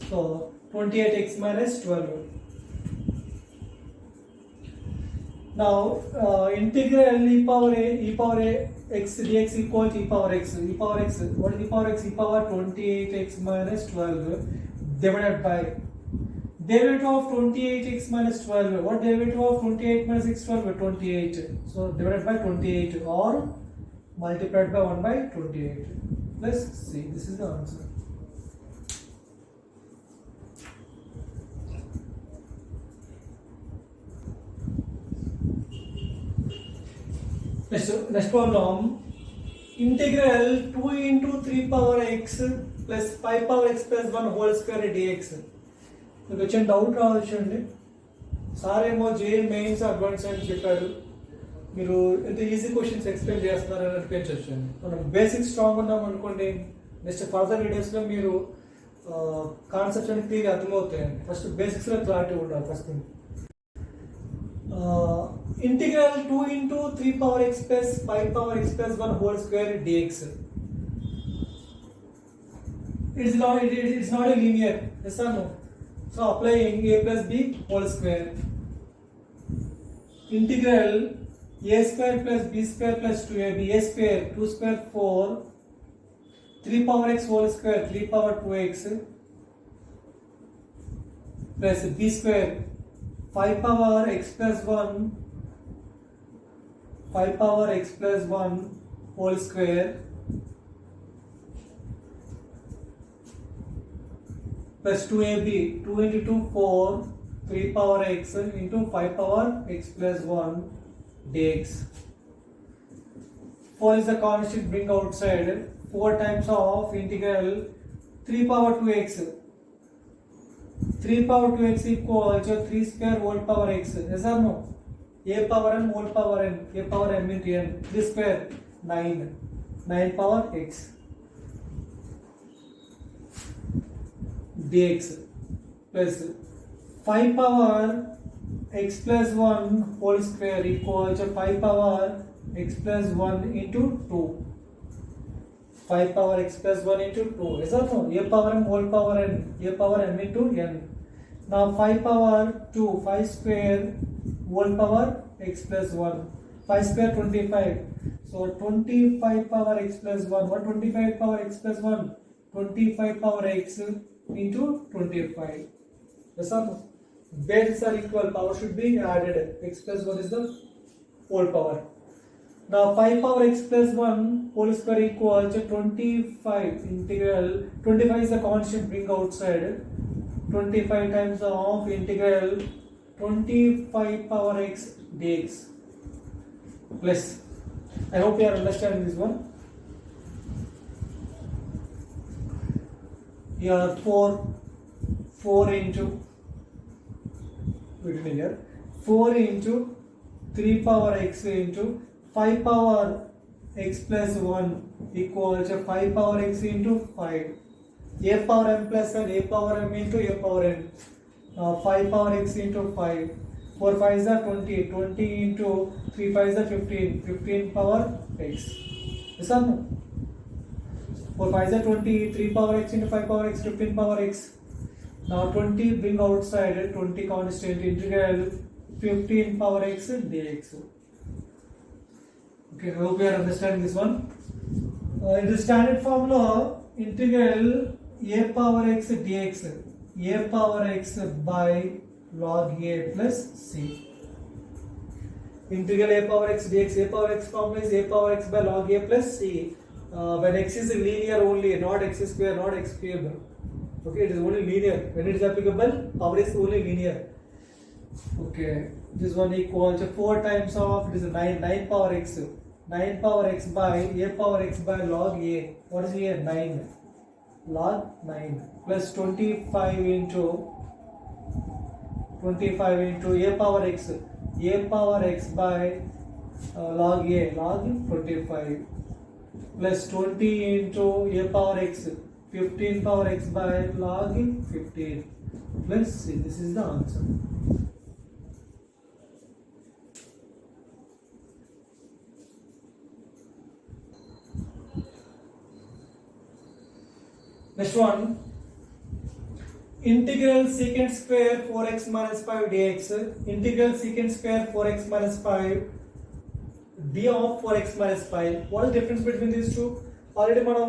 So 28x minus 12. Now integral e power a x dx equal to e power x. E power x. What is e power x? E power 28x minus 12 divided by derivative of 28x minus 12. What derivative of 28 minus x 12? 28. So divided by 28 or multiplied by 1 by 28 plus c. This is the answer. Next problem. Integral 2 into 3 power x plus 5 power x plus 1 whole square dx. మీకు వచ్చిన doubt రావచ్చు అండి. Sir ఏమో JEE mains advance అని చెప్పాడు, మీరు ఎంత easy questions explain చేస్తున్నారని అనిపించవచ్చు అండి. మనం బేసిక్స్ స్ట్రాంగ్ ఉన్నాం అనుకోండి, నెక్స్ట్ ఫర్దర్ వీడియోస్లో మీరు కాన్సెప్ట్స్ అని క్లియర్గా అర్థమవుతాయండి. ఫస్ట్ బేసిక్స్లో క్లారిటీ ఉండాలి first thing. Integral 2 into 3 power x plus 5 power x plus 1 whole square dx. It's not a linear. Yes or no? So applying a plus b whole square. Integral a square plus b square plus 2ab. A square 2 square 4. 3 power x whole square 3 power 2x plus b square 5 power x plus 1 5 power x plus 1 whole square plus 2ab 2 into 2 4 3 power x into 5 power x plus 1 dx. 4 is the constant, bring outside. 4 times of integral 3 power 2x. 3 power 2x equals 3 square whole power x. Yes or no? A power n whole power n. A power m into n. 3 square 9. 9 power x dx plus 5 power x plus 1 whole square equals 5 power x plus 1 into 2. 5 power x plus 1 into 2. Is that no? A power m whole power n. A power m into n. Now 5 power 2. 5 square whole power x plus 1. 5 square 25. So 25 power x plus 1. What 25 power x plus 1? 25 power x into 25. Yes or no? Bases are equal. Power should be added. X plus 1 is the whole power. Now 5 power x plus 1 whole square equals 25 integral. 25 is the constant, bring outside. 25 times of integral 25 power x dx plus. I hope you are understanding this one. Here 4 into 4 into 3 power x into 5 power x plus 1 equals 5 power x into 5. A power m plus n, a power m into a power n. 5 power x into 5. 4 5 is 20. 20 into 3 5 is 15. 15 power x. Yes or no? 4 5 is 20. 3 power x into 5 power x. 15 power x. Now 20 bring outside. 20 constant, integral 15 power x dx. Okay, I hope you are understanding this one. In the standard formula, integral a power x dx, a power x by log a plus c. Integral a power x dx, a power x formula is a power x by log a plus c. When x is linear only, not x square, not x cube. Okay, it is only linear. When it is applicable, power is only linear. Okay, this one equals 4 times of, it is 9 power x. 9 power x by a power x by log a. What is here? 9. Log 9 plus 25 into a power x. A power x by log a. Log 25 plus 20 into a power x. 15 power x by log 15 plus c. This is the answer. Next one, integral secant square 4x minus 5 dx, integral secant square 4x minus 5 d of 4x minus 5. What is the difference between these two? Already మనం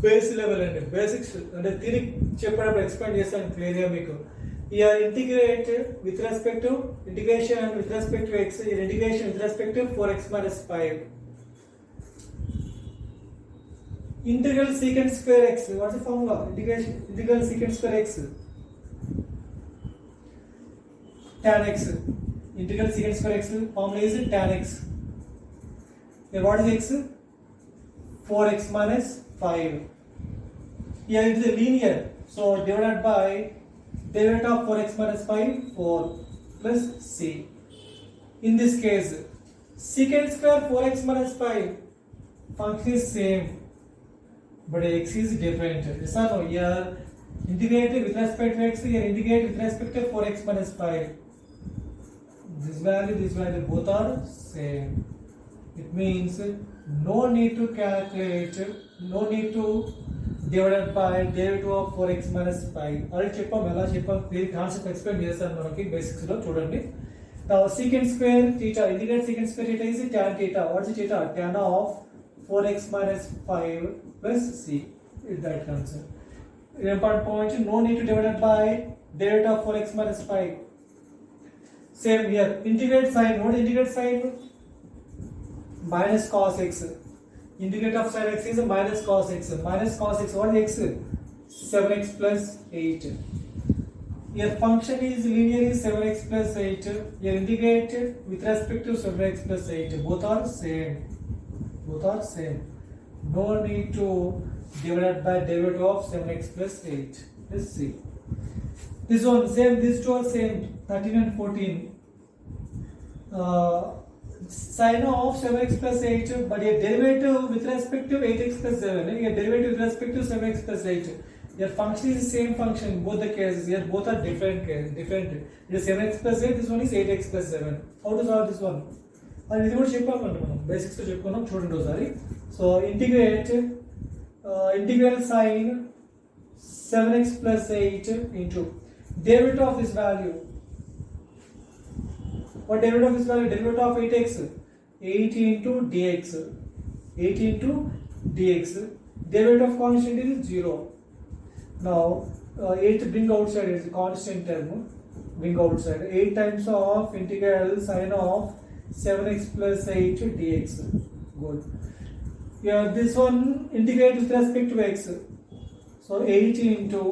base level అండి, basics అంటే తిరిగి చెప్పేటప్పుడు explain చేస్తాను క్లియర్గా మీకు. Here integrate with respect to integration with respect to x, integration with respect to 4x minus 5. Integral secant square x. What's the formula? Integral secant square x. Tan x. Integral secant square x. Formula is tan x. Here what is x? 4x minus 5. Here it is a linear. So divided by derivative of 4x minus 5, 4 plus c. In this case, secant square 4x minus 5 function is same, but x is different. Yes or no? Here integrate with respect to x, here integrate with respect to 4x minus 5. This value both are same. It means no need to calculate, no need to divide by derivative of 4x minus 5. Already చెప్పాం, ఎలా చెప్పాం, clear concept explain చేస్తాను మనకి basics లో చూడండి. Now secant square theta, integrate secant square theta is tan theta. What is theta? Tan of 4x minus 5 plus c. Is that concept? Important point, no need to divide by derivative of 4x minus 5. Same here. Integrate sign. What is integrate sign? Minus cos x. Integrate of sin x is minus cos x. Minus cos x. What is x? 7x plus 8. Your function is linear is 7x plus 8. You integrate with respect to 7x plus 8. Both are same. Both are same. No need to divide by derivative of 7x plus 8. Let's see. This one same. These two are same. 13 and 14. Sine of 7x plus 8, but a derivative with respect to 8x plus 7. A derivative with respect to 7x plus 8. Your function is the same function in both the cases. Here both are different. It is 7x plus 8. This one is 8x plus 7. How to solve this one? And ఇది కూడా చెప్పామండి మనం basics తో చెప్పుకున్నాం చూడండి ఒకసారి. So integral sine 7x plus 8 into derivative of this value. What derivative of this value? Derivative of 8x. 8 into dx. 8 into dx. Derivative of constant is 0. Now 8 bring outside is constant term. Bring outside 8 times of integral sine of 7x plus 8 dx. Good. Yeah, this one integrate with respect to x. So 8 into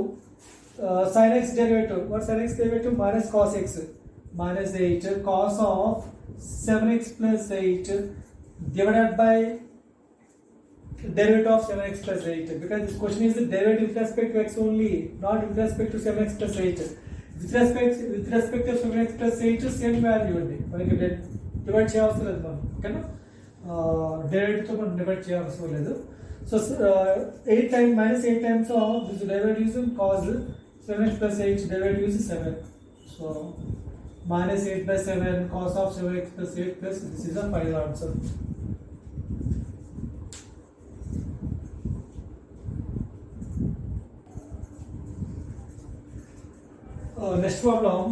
sin x derivative. What sin x derivative? Minus cos x. Minus 8 cos of 7x plus 8 divided by derivative of 7x plus 8, because this question is the derivative with respect to x only, not with respect to 7x plus 8. With respect to 7x plus 8 same value ఉంది మనకి divide చేయవసరం లేదు మనం ఓకేనా derivative తో మనం divide చేయవసరం లేదు. So 8 times minus 8 times of this derivative is cos 7x plus 8 derivative is 7. So minus 8 by 7 cos of 7x plus 8 plus this is the final answer. Next problem,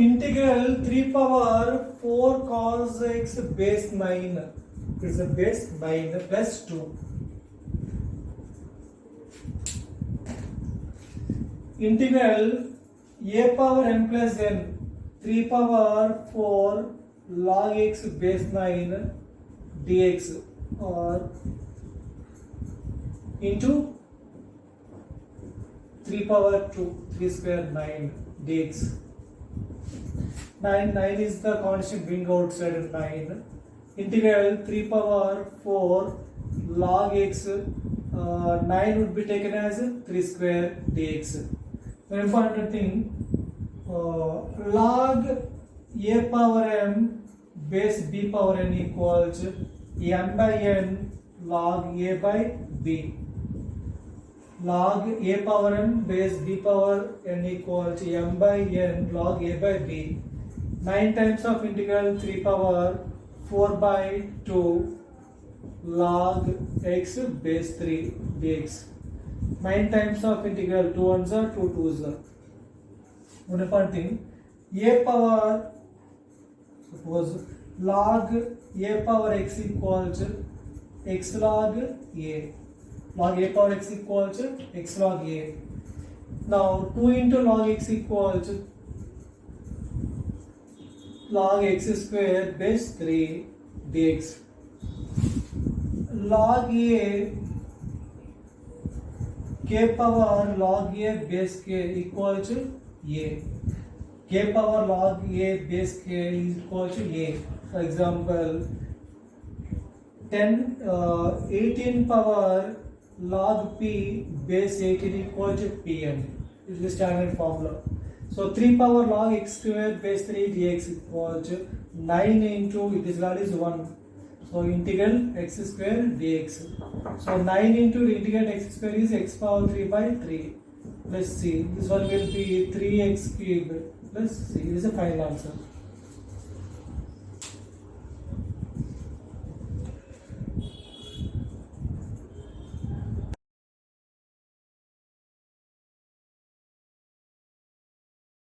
integral 3 power 4 cos x base 9 is a base 9 plus 2. Integral a power n plus n 3 power 4 log x base 9 dx or into 3 power 2 3 square 9 dx. 9 is the constant being outside 9. Integral 3 power 4 log x 9 would be taken as 3 square dx. Very important thing, log a power m base b power n equals m by n log a by b. Log a power m base b power n equals m by n log a by b. 9 times of integral 3 power 4 by 2 log x base 3 dx. 9 times of integral 2 ones are 2 2s are. One important thing, a power, suppose log a power x equals x log a. Log a power x equals x log a. Now 2 into log x equals log x square base 3 dx. Log a k power log a base k equals a. K power log a base k is equal to a. For example, 18 power log p base 18 equal to pn. This is the standard formula. So 3 power log x square base 3 dx equal to 9 into this value is 1. So integral x square dx. So 9 into the integral x square is x power 3 by 3. Let's see. This one will be 3x cube plus c. This is the final answer.